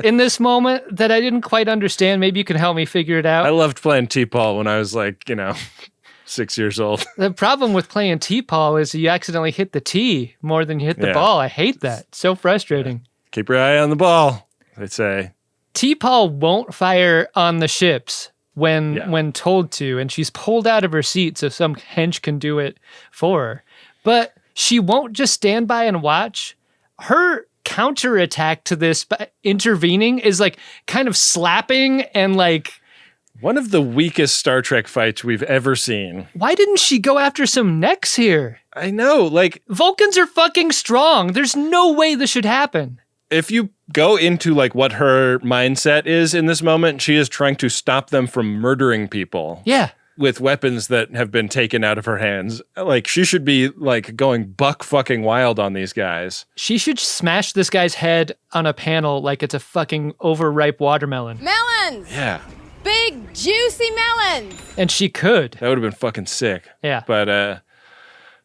in this moment that I didn't quite understand. Maybe you can help me figure it out. I loved playing T-Paul when I was like, 6 years old. The problem with playing T-Paul is you accidentally hit the T more than you hit the ball. I hate that. So frustrating. Yeah. Keep your eye on the ball, they say. T-Paul won't fire on the ships when told to, and she's pulled out of her seat so some hench can do it for her. But she won't just stand by and watch. Her counterattack to this intervening is like kind of slapping and like... One of the weakest Star Trek fights we've ever seen. Why didn't she go after some necks here? I know, like... Vulcans are fucking strong. There's no way this should happen. If you go into like what her mindset is in this moment, she is trying to stop them from murdering people. Yeah. With weapons that have been taken out of her hands. Like, she should be like going buck fucking wild on these guys. She should smash this guy's head on a panel like it's a fucking overripe watermelon. Melons! Yeah. Big, juicy melons! And she could. That would have been fucking sick. Yeah. But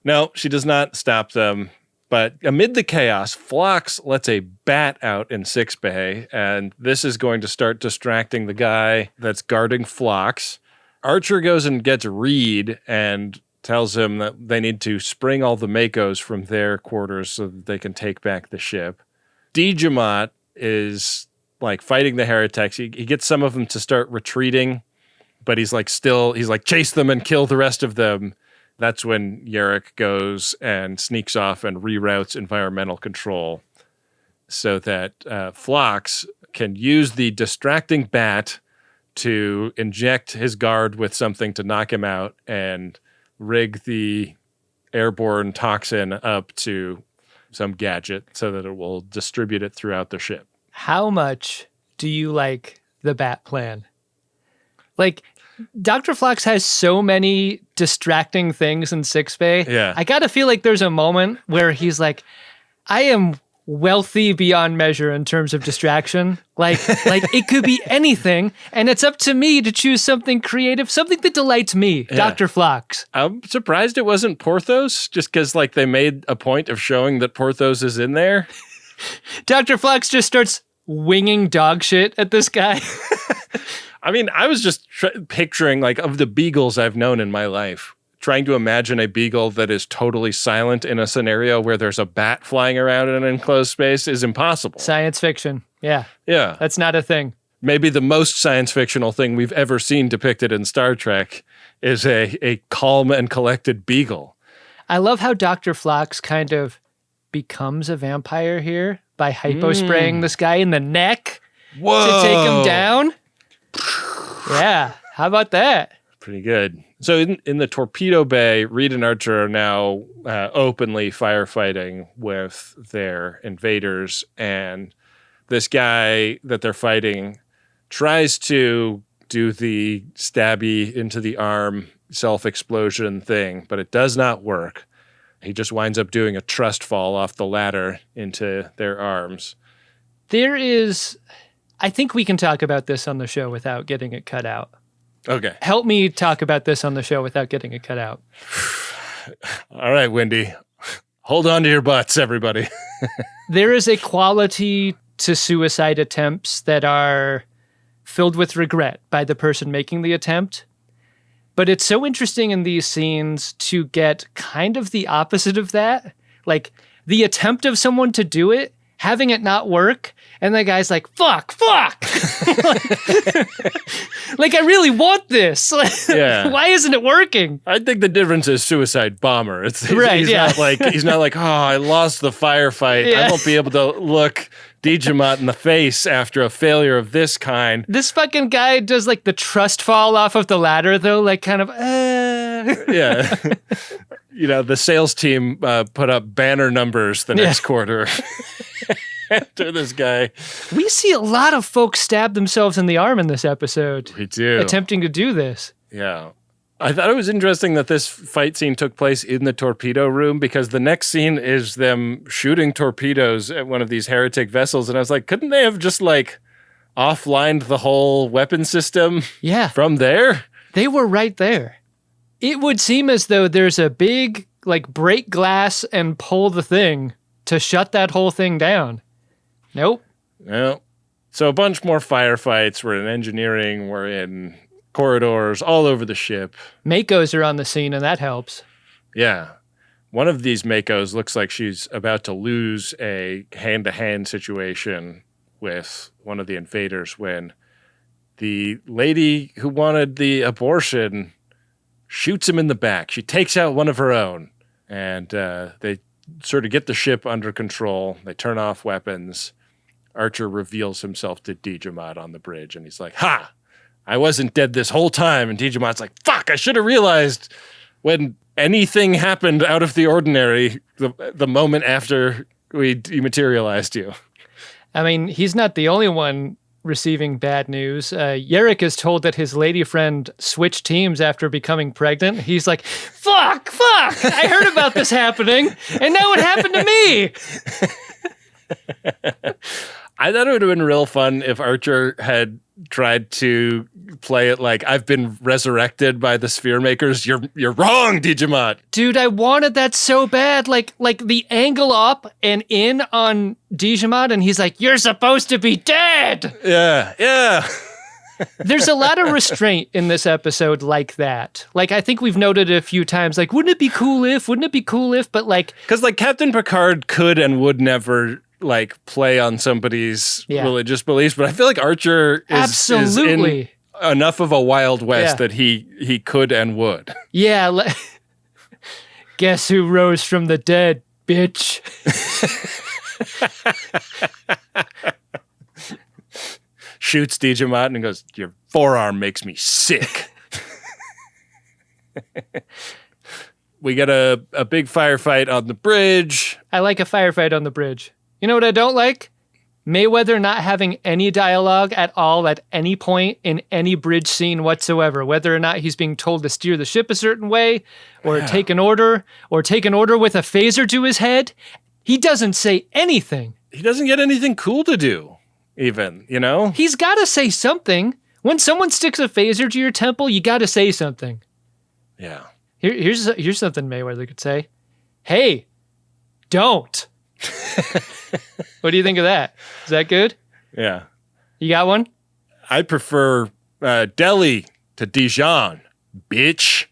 No, she does not stop them. But amid the chaos, Phlox lets a bat out in sickbay, and this is going to start distracting the guy that's guarding Phlox. Archer goes and gets Reed and tells him that they need to spring all the Makos from their quarters so that they can take back the ship. Dijamat is like fighting the heretics. He gets some of them to start retreating, but he's like chase them and kill the rest of them. That's when Yarrick goes and sneaks off and reroutes environmental control so that Phlox can use the distracting bat to inject his guard with something to knock him out and rig the airborne toxin up to some gadget so that it will distribute it throughout the ship. How much do you like the bat plan? Like, Dr. Phlox has so many distracting things in sickbay. Yeah. I gotta feel like there's a moment where he's like, I am wealthy beyond measure in terms of distraction. Like it could be anything, and it's up to me to choose something creative, something that delights me, yeah. Dr. Phlox. I'm surprised it wasn't Porthos, just because like they made a point of showing that Porthos is in there. Dr. Phlox just starts winging dog shit at this guy. I mean, I was just picturing, like, of the beagles I've known in my life, trying to imagine a beagle that is totally silent in a scenario where there's a bat flying around in an enclosed space is impossible. Science fiction. Yeah. Yeah. That's not a thing. Maybe the most science fictional thing we've ever seen depicted in Star Trek is a calm and collected beagle. I love how Dr. Phlox kind of becomes a vampire here by hypospraying this guy in the neck to take him down. Yeah, how about that? Pretty good. So in the torpedo bay, Reed and Archer are now openly firefighting with their invaders, and this guy that they're fighting tries to do the stabby into the arm self-explosion thing, but it does not work. He just winds up doing a trust fall off the ladder into their arms. There is... I think we can talk about this on the show without getting it cut out. Okay. Help me talk about this on the show without getting it cut out. All right, Wendy. Hold on to your butts, everybody. There is a quality to suicide attempts that are filled with regret by the person making the attempt. But it's so interesting in these scenes to get kind of the opposite of that. Like, the attempt of someone to do it, having it not work, and the guy's like, fuck. Like, I really want this. Yeah. Why isn't it working? I think the difference is suicide bomber. He's not like, oh, I lost the firefight. Yeah. I won't be able to look Dijamat in the face after a failure of this kind. This fucking guy does like the trust fall off of the ladder, though, like kind of, Yeah. You know, the sales team put up banner numbers the next quarter. After this guy. We see a lot of folks stab themselves in the arm in this episode. We do. Attempting to do this. Yeah. I thought it was interesting that this fight scene took place in the torpedo room because the next scene is them shooting torpedoes at one of these heretic vessels. And I was like, couldn't they have just like offlined the whole weapon system from there? They were right there. It would seem as though there's a big like break glass and pull the thing to shut that whole thing down. Nope. No. So a bunch more firefights. We're in engineering. We're in corridors all over the ship. Makos are on the scene, and that helps. Yeah. One of these Makos looks like she's about to lose a hand-to-hand situation with one of the invaders when the lady who wanted the abortion shoots him in the back. She takes out one of her own, and they sort of get the ship under control. They turn off weapons. Archer reveals himself to Dijamat on the bridge, and he's like, ha! I wasn't dead this whole time. And Dijamat's like, fuck, I should have realized when anything happened out of the ordinary the moment after we dematerialized you. I mean, he's not the only one receiving bad news. Yarrick is told that his lady friend switched teams after becoming pregnant. He's like, fuck, I heard about this happening, and now it happened to me. I thought it would have been real fun if Archer had tried to play it like, I've been resurrected by the sphere makers. You're wrong, Digimon. Dude, I wanted that so bad. Like the angle up and in on Digimon, and he's like, you're supposed to be dead. Yeah. There's a lot of restraint in this episode like that. Like, I think we've noted it a few times, like, wouldn't it be cool if, but like... Because like Captain Picard could and would never like play on somebody's religious beliefs, but I feel like Archer is in enough of a Wild West that he could and would. Yeah. Guess who rose from the dead, bitch? Shoots Digimon and goes, your forearm makes me sick. We get a big firefight on the bridge. I like a firefight on the bridge. You know what I don't like? Mayweather not having any dialogue at all at any point in any bridge scene whatsoever, whether or not he's being told to steer the ship a certain way or take an order with a phaser to his head. He doesn't say anything. He doesn't get anything cool to do, even, you know? He's got to say something. When someone sticks a phaser to your temple, you got to say something. Yeah. Here's something Mayweather could say. Hey, don't. What do you think of that? Is that good? Yeah. You got one? I prefer Delhi to Dijon, bitch.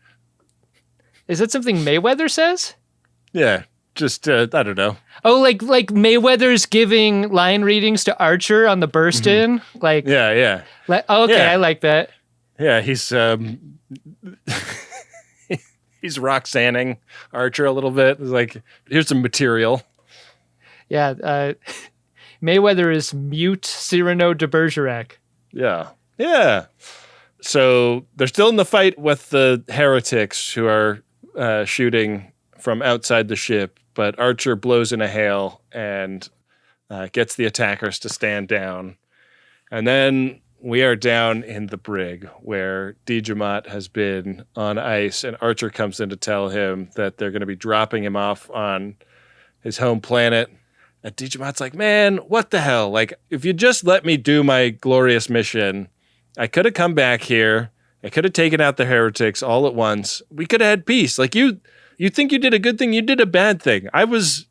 Is that something Mayweather says? Yeah, just, I don't know. Oh, like Mayweather's giving line readings to Archer on the burst in? Like, Yeah. Okay, I like that. Yeah, he's he's Roxanning Archer a little bit. It's like, here's some material. Yeah, Mayweather is mute Cyrano de Bergerac. Yeah. So they're still in the fight with the heretics who are shooting from outside the ship, but Archer blows in a hail and gets the attackers to stand down. And then we are down in the brig where Digimon has been on ice, and Archer comes in to tell him that they're going to be dropping him off on his home planet. And Digimon's like, man, what the hell? Like, if you just let me do my glorious mission, I could have come back here. I could have taken out the heretics all at once. We could have had peace. Like, you think you did a good thing? You did a bad thing. I was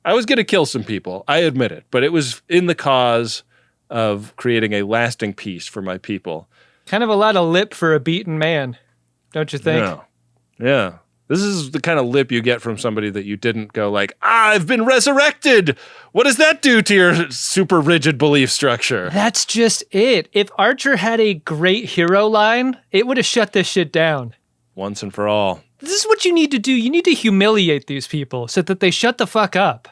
going to kill some people. I admit it. But it was in the cause of creating a lasting peace for my people. Kind of a lot of lip for a beaten man, don't you think? Yeah. This is the kind of lip you get from somebody that you didn't go like, I've been resurrected. What does that do to your super rigid belief structure? That's just it. If Archer had a great hero line, it would have shut this shit down. Once and for all. This is what you need to do. You need to humiliate these people so that they shut the fuck up.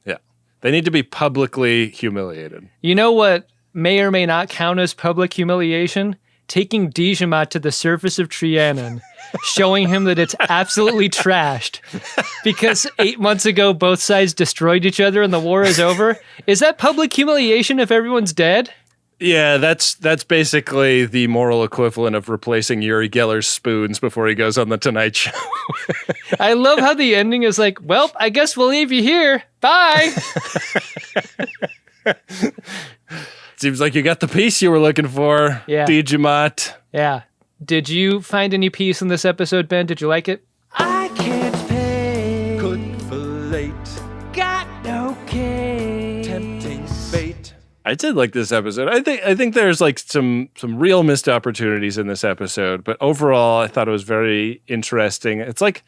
Yeah. They need to be publicly humiliated. You know what may or may not count as public humiliation? Taking Digimon to the surface of Trianon, showing him that it's absolutely trashed because 8 months ago both sides destroyed each other and the war is over. Is that public humiliation if everyone's dead? Yeah, that's basically the moral equivalent of replacing Uri Geller's spoons before he goes on the Tonight Show. I love how the ending is like, well, I guess we'll leave you here. Bye. Seems like you got the peace you were looking for, Digimon. Yeah. Did you find any peace in this episode, Ben? Did you like it? I can't pay. Could fillet. Got no case. Tempting fate. I did like this episode. I think there's like some real missed opportunities in this episode, but overall I thought it was very interesting. It's like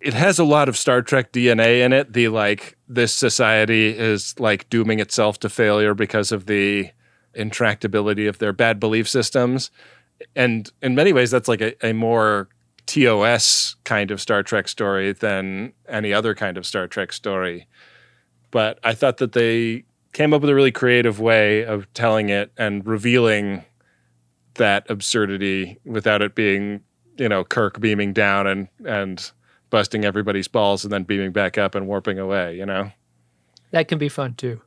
it has a lot of Star Trek DNA in it. The like, this society is like dooming itself to failure because of the intractability of their bad belief systems. And in many ways, that's like a more TOS kind of Star Trek story than any other kind of Star Trek story. But I thought that they came up with a really creative way of telling it and revealing that absurdity without it being, you know, Kirk beaming down and busting everybody's balls and then beaming back up and warping away, you know? That can be fun too.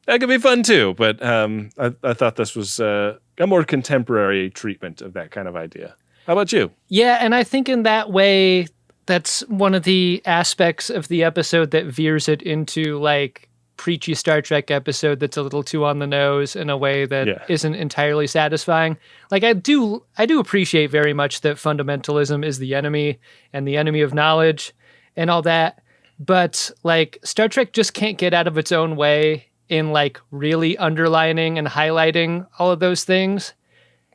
That could be fun too, but I thought this was a more contemporary treatment of that kind of idea. How about you? Yeah, and I think in that way, that's one of the aspects of the episode that veers it into like preachy Star Trek episode that's a little too on the nose in a way that isn't entirely satisfying. Like I do appreciate very much that fundamentalism is the enemy and the enemy of knowledge and all that. But like Star Trek just can't get out of its own way in like really underlining and highlighting all of those things.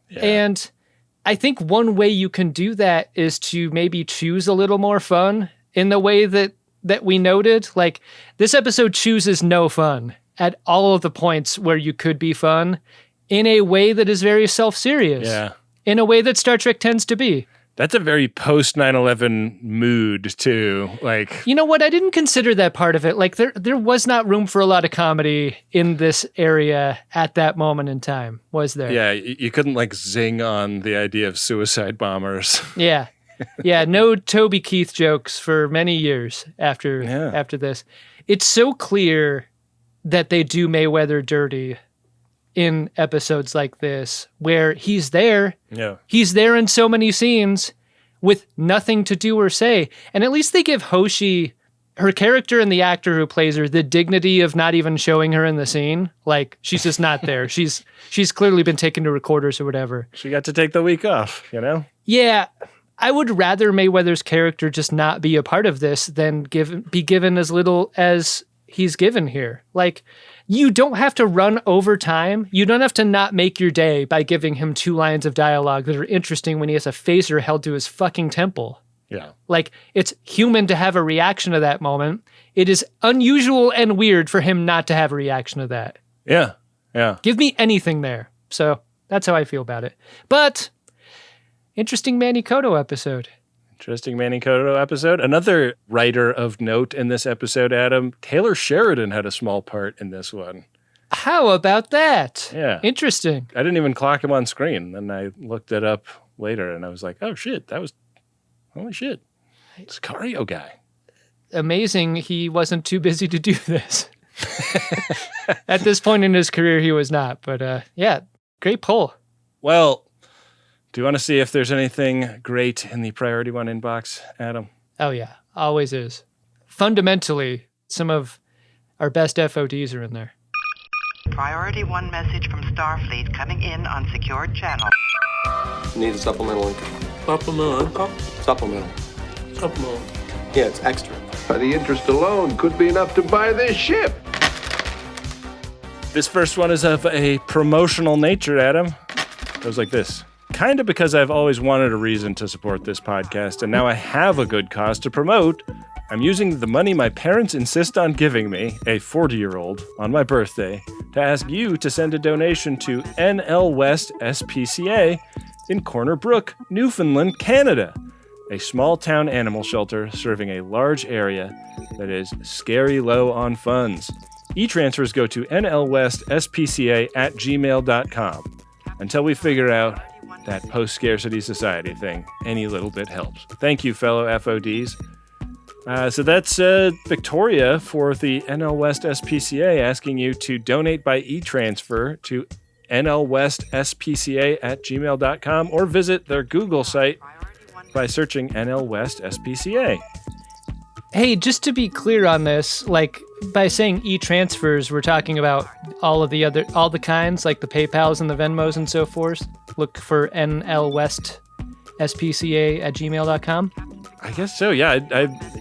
Yeah. And I think one way you can do that is to maybe choose a little more fun in the way that we noted. Like this episode chooses no fun at all of the points where you could be fun in a way that is very self-serious. Yeah. In a way that Star Trek tends to be. That's a very post 9/11 mood too. Like, you know what? I didn't consider that part of it. Like there was not room for a lot of comedy in this area at that moment in time, was there? Yeah, you couldn't like zing on the idea of suicide bombers. Yeah. Yeah, no Toby Keith jokes for many years after this. It's so clear that they do Mayweather dirty in episodes like this, where he's there. Yeah. He's there in so many scenes with nothing to do or say. And at least they give Hoshi, her character and the actor who plays her, the dignity of not even showing her in the scene. Like, she's just not there. She's clearly been taken to recorders or whatever. She got to take the week off, you know? Yeah. I would rather Mayweather's character just not be a part of this than be given as little as he's given here. Like, you don't have to run over time. You don't have to not make your day by giving him 2 lines of dialogue that are interesting when he has a phaser held to his fucking temple. Yeah. Like, it's human to have a reaction to that moment. It is unusual and weird for him not to have a reaction to that. Yeah. Yeah. Give me anything there. So that's how I feel about it. But interesting Manny Koto episode. Interesting Manny Koto episode. Another writer of note in this episode, Adam, Taylor Sheridan had a small part in this one. How about that? Yeah. Interesting. I didn't even clock him on screen. Then I looked it up later and I was like, oh shit, holy shit. It's a Sicario guy. Amazing he wasn't too busy to do this. At this point in his career, he was not. But yeah, great pull. Well, do you want to see if there's anything great in the Priority 1 inbox, Adam? Oh, yeah. Always is. Fundamentally, some of our best FODs are in there. Priority 1 message from Starfleet coming in on secured channel. Need a supplemental income. Supplemental income? Supplemental. Supplemental. Yeah, it's extra. The interest alone could be enough to buy this ship. This first one is of a promotional nature, Adam. It goes like this. Kind of because I've always wanted a reason to support this podcast, and now I have a good cause to promote. I'm using the money my parents insist on giving me, a 40-year-old, on my birthday, to ask you to send a donation to NL West SPCA in Corner Brook, Newfoundland, Canada, a small-town animal shelter serving a large area that is scary low on funds. E-transfers go to nlwestspca@gmail.com. Until we figure out that post-scarcity society thing, any little bit helps. Thank you, fellow FODs. So that's Victoria for the NL West SPCA asking you to donate by e-transfer to nlwestspca@gmail.com or visit their Google site by searching NL West SPCA. Hey, just to be clear on this, like by saying e-transfers, we're talking about all the kinds, like the PayPals and the Venmos and so forth. Look for nlwestspca@gmail.com. I guess so, yeah.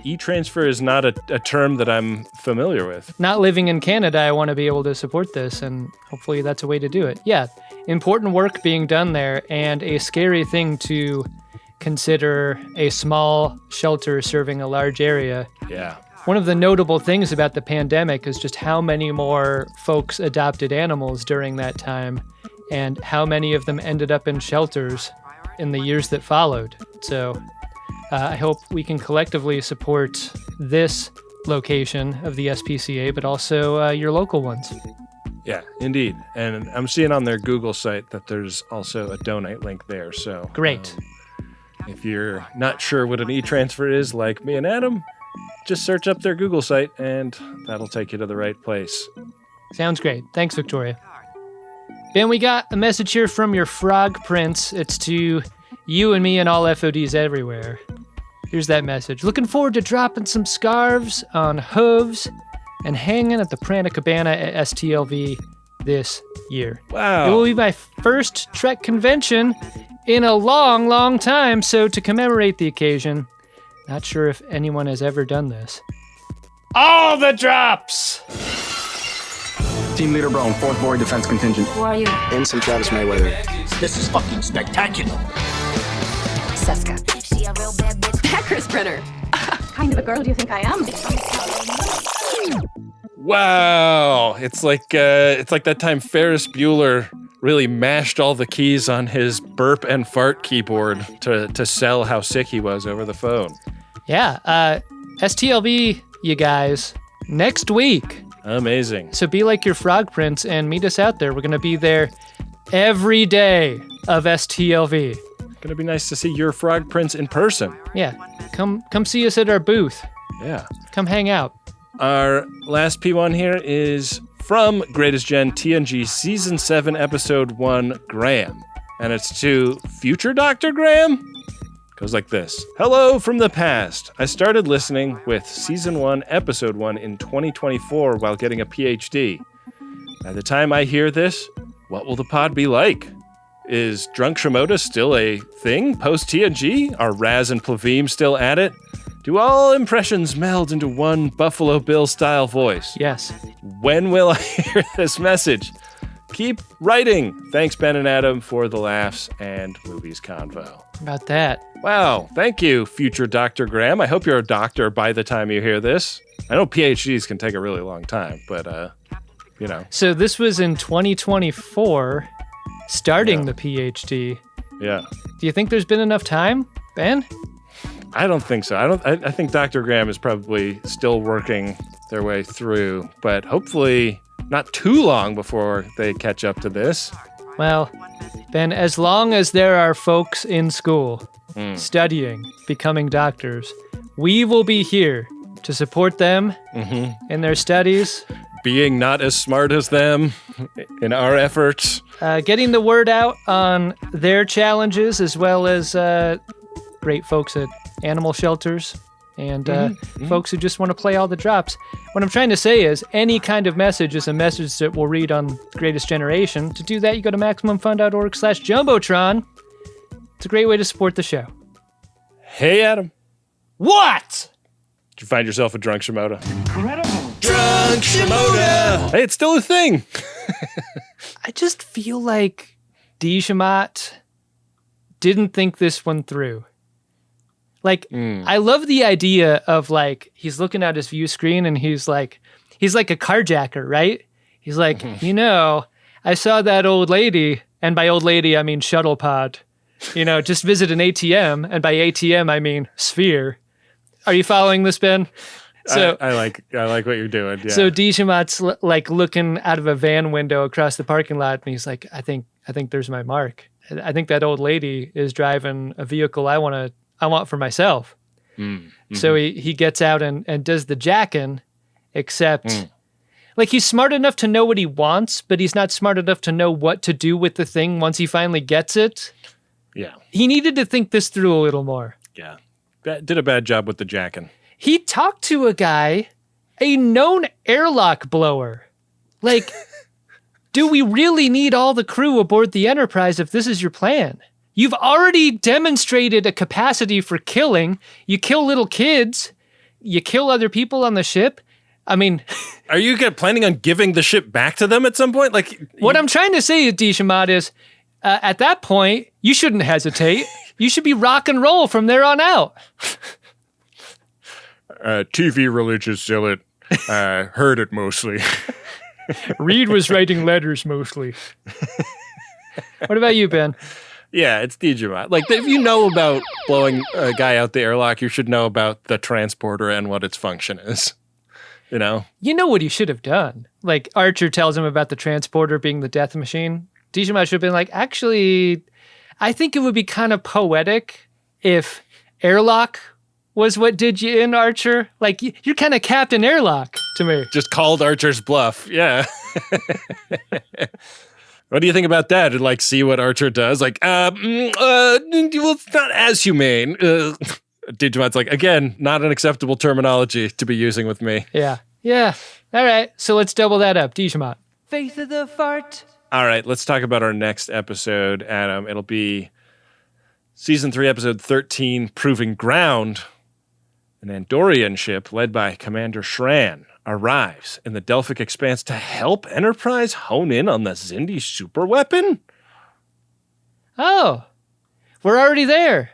E-transfer is not a term that I'm familiar with. Not living in Canada, I want to be able to support this, and hopefully that's a way to do it. Yeah, important work being done there, and a scary thing to consider a small shelter serving a large area. Yeah. One of the notable things about the pandemic is just how many more folks adopted animals during that time and how many of them ended up in shelters in the years that followed. So I hope we can collectively support this location of the SPCA, but also your local ones. Yeah, indeed. And I'm seeing on their Google site that there's also a donate link there. So great. If you're not sure what an e-transfer is, like me and Adam, just search up their Google site and that'll take you to the right place. Sounds great. Thanks, Victoria. Ben, we got a message here from your frog prince. It's to you and me and all FODs everywhere. Here's that message. Looking forward to dropping some scarves on hooves and hanging at the Prana Cabana at STLV this year. Wow. It will be my first Trek convention in a long, long time, so to commemorate the occasion, not sure if anyone has ever done this. All the drops! Team Leader Brown, 4th Board Defense Contingent. Who are you? Ensign Travis Mayweather. This is fucking spectacular. Seska. Packers printer. Kind of a girl do you think I am? Wow. It's like that time Ferris Bueller really mashed all the keys on his burp and fart keyboard to sell how sick he was over the phone. Yeah, STLV, you guys, next week. Amazing. So be like your frog prince and meet us out there. We're going to be there every day of STLV. Gonna be nice to see your frog prince in person. Yeah, come see us at our booth. Yeah. Come hang out. Our last P1 here is from Greatest Gen TNG Season 7, Episode 1, Graham. And it's to future Dr. Graham? Goes like this. Hello from the past. I started listening with Season 1, Episode 1 in 2024 while getting a PhD. By the time I hear this, what will the pod be like? Is Drunk Shimoda still a thing post-TNG? Are Raz and Plavim still at it? Do all impressions meld into one Buffalo Bill-style voice? Yes. When will I hear this message? Keep writing. Thanks, Ben and Adam, for the laughs and movies convo. About that. Wow. Thank you, future Dr. Graham. I hope you're a doctor by the time you hear this. I know PhDs can take a really long time, but, you know. So this was in 2024, starting the PhD. Yeah. Do you think there's been enough time, Ben? I don't think so. I think Dr. Graham is probably still working their way through, but hopefully not too long before they catch up to this. Well, Ben, as long as there are folks in school studying, becoming doctors, we will be here to support them in their studies. Being not as smart as them in our efforts. Getting the word out on their challenges, as well as great folks at animal shelters and folks who just want to play all the drops. What I'm trying to say is any kind of message is a message that we'll read on Greatest Generation. To do that, you go to MaximumFun.org/Jumbotron. It's a great way to support the show. Hey, Adam. What? Did you find yourself a Drunk Shimoda? Incredible. Drunk Shimoda! Hey, it's still a thing. I just feel like Dijamat didn't think this one through. Like, I love the idea of, like, he's looking at his view screen and he's like a carjacker, right? He's like, you know, I saw that old lady, and by old lady, I mean shuttle pod, you know, just visit an ATM, and by ATM, I mean sphere. Are you following this, Ben? So I like what you're doing. Yeah. So Dijamat's like looking out of a van window across the parking lot, and he's like, I think there's my mark. I think that old lady is driving a vehicle I want for myself. So he gets out and does the jackin', except like he's smart enough to know what he wants, but he's not smart enough to know what to do with the thing once he finally gets it. Yeah. He needed to think this through a little more. Yeah. Did a bad job with the jackin'. He talked to a guy, a known airlock blower. Like, do we really need all the crew aboard the Enterprise if this is your plan? You've already demonstrated a capacity for killing. You kill little kids. You kill other people on the ship. I mean... Are you planning on giving the ship back to them at some point? Like, what I'm trying to say, Dijamat, is at that point, you shouldn't hesitate. You should be rock and roll from there on out. TV religious zealot. Heard it mostly. Reed was writing letters mostly. What about you, Ben? Yeah, it's Dijamat. Like, if you know about blowing a guy out the airlock, you should know about the transporter and what its function is. You know? You know what he should have done. Like, Archer tells him about the transporter being the death machine. Dijamat should have been like, actually, I think it would be kind of poetic if Airlock was what did you in, Archer. Like, you're kind of Captain Airlock to me. Just called Archer's bluff. Yeah. What do you think about that? Like, see what Archer does? Like, well, it's not as humane. Dijamat's like, again, not an acceptable terminology to be using with me. Yeah. Yeah. All right. So let's double that up. Dijamot. Faith of the fart. All right, let's talk about our next episode, Adam. It'll be Season 3, Episode 13, Proving Ground. An Andorian ship led by Commander Shran arrives in the Delphic Expanse to help Enterprise hone in on the Xindi superweapon? Oh, we're already there.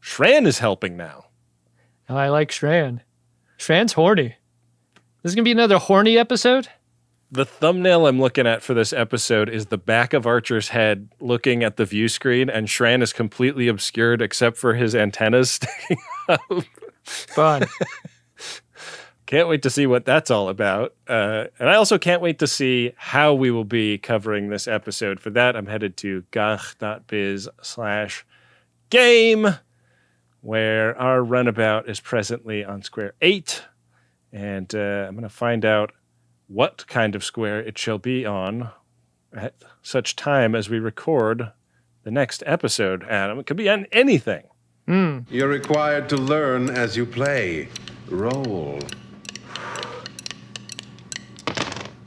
Shran is helping now. Oh, I like Shran. Shran's horny. This is going to be another horny episode? The thumbnail I'm looking at for this episode is the back of Archer's head looking at the view screen, and Shran is completely obscured except for his antennas sticking up. Fun. Can't wait to see what that's all about. And I also can't wait to see how we will be covering this episode. For that, I'm headed to gach.biz/game, where our runabout is presently on square 8. And I'm going to find out what kind of square it shall be on at such time as we record the next episode, Adam. It could be on anything. You're required to learn as you play. Roll.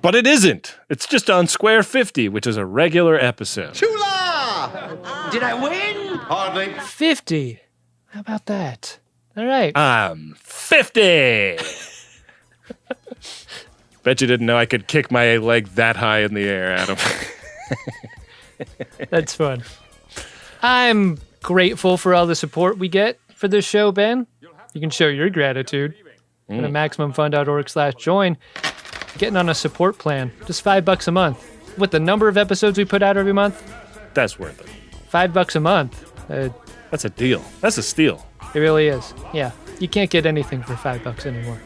But it isn't. It's just on square 50, which is a regular episode. Chula! Did I win? Hardly. 50. How about that? All right. 50! Bet you didn't know I could kick my leg that high in the air, Adam. That's fun. I'm grateful for all the support we get for this show, Ben. You can show your gratitude. Go to MaximumFun.org/join. Getting on a support plan. Just $5 a month. With the number of episodes we put out every month, That's worth it. $5 a month. That's a deal. That's a steal. It really is. Yeah. You can't get anything for $5 anymore.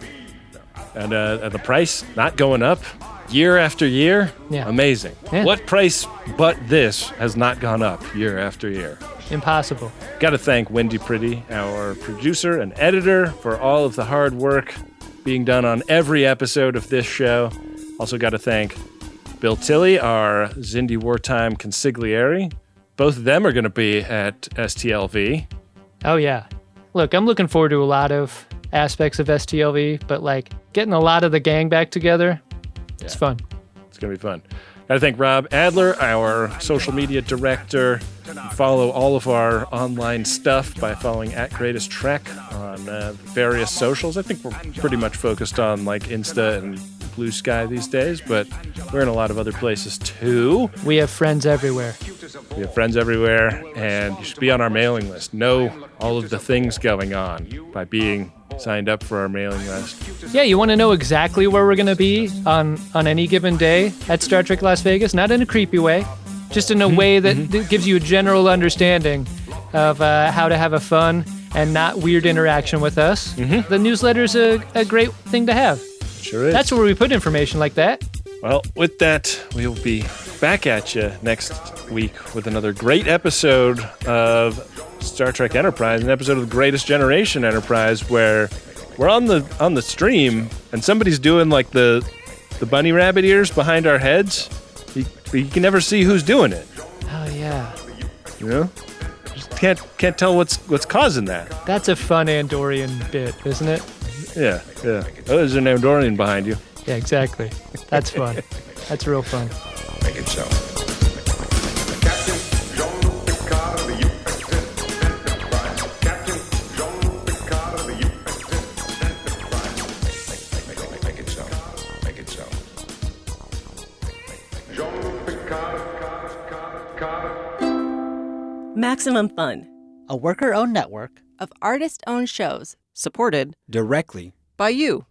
And the price not going up year after year. Yeah. Amazing. Yeah. What price but this has not gone up year after year? Impossible. Got to thank Wendy Pretty, our producer and editor, for all of the hard work being done on every episode of this show. Also got to thank Bill Tilley, our Xindi Wartime consigliere. Both of them are going to be at STLV. Oh, yeah. Look, I'm looking forward to a lot of aspects of STLV, but like getting a lot of the gang back together, it's fun. It's going to be fun. Got to thank Rob Adler, our social media director. Follow all of our online stuff by following @GreatestTrek on various socials. I think we're pretty much focused on like Insta and Blue Sky these days, but we're in a lot of other places too. We have friends everywhere. We have friends everywhere, and you should be on our mailing list. Know all of the things going on by being signed up for our mailing list. Yeah, you want to know exactly where we're going to be on any given day at Star Trek Las Vegas? Not in a creepy way, just in a way that gives you a general understanding of how to have a fun and not weird interaction with us. The newsletter's a great thing to have. Sure is. That's where we put information like that. Well, with that, we will be back at you next week with another great episode of Star Trek Enterprise, an episode of the Greatest Generation Enterprise, where we're on the stream and somebody's doing like the bunny rabbit ears behind our heads. You can never see who's doing it. Oh yeah. You know, just can't tell what's causing that. That's a fun Andorian bit, isn't it? Yeah. Oh, there's an Andorian behind you. Yeah, exactly. That's fun. That's real fun. Make it so. Maximum Fun, a worker-owned network of artist-owned shows supported directly by you.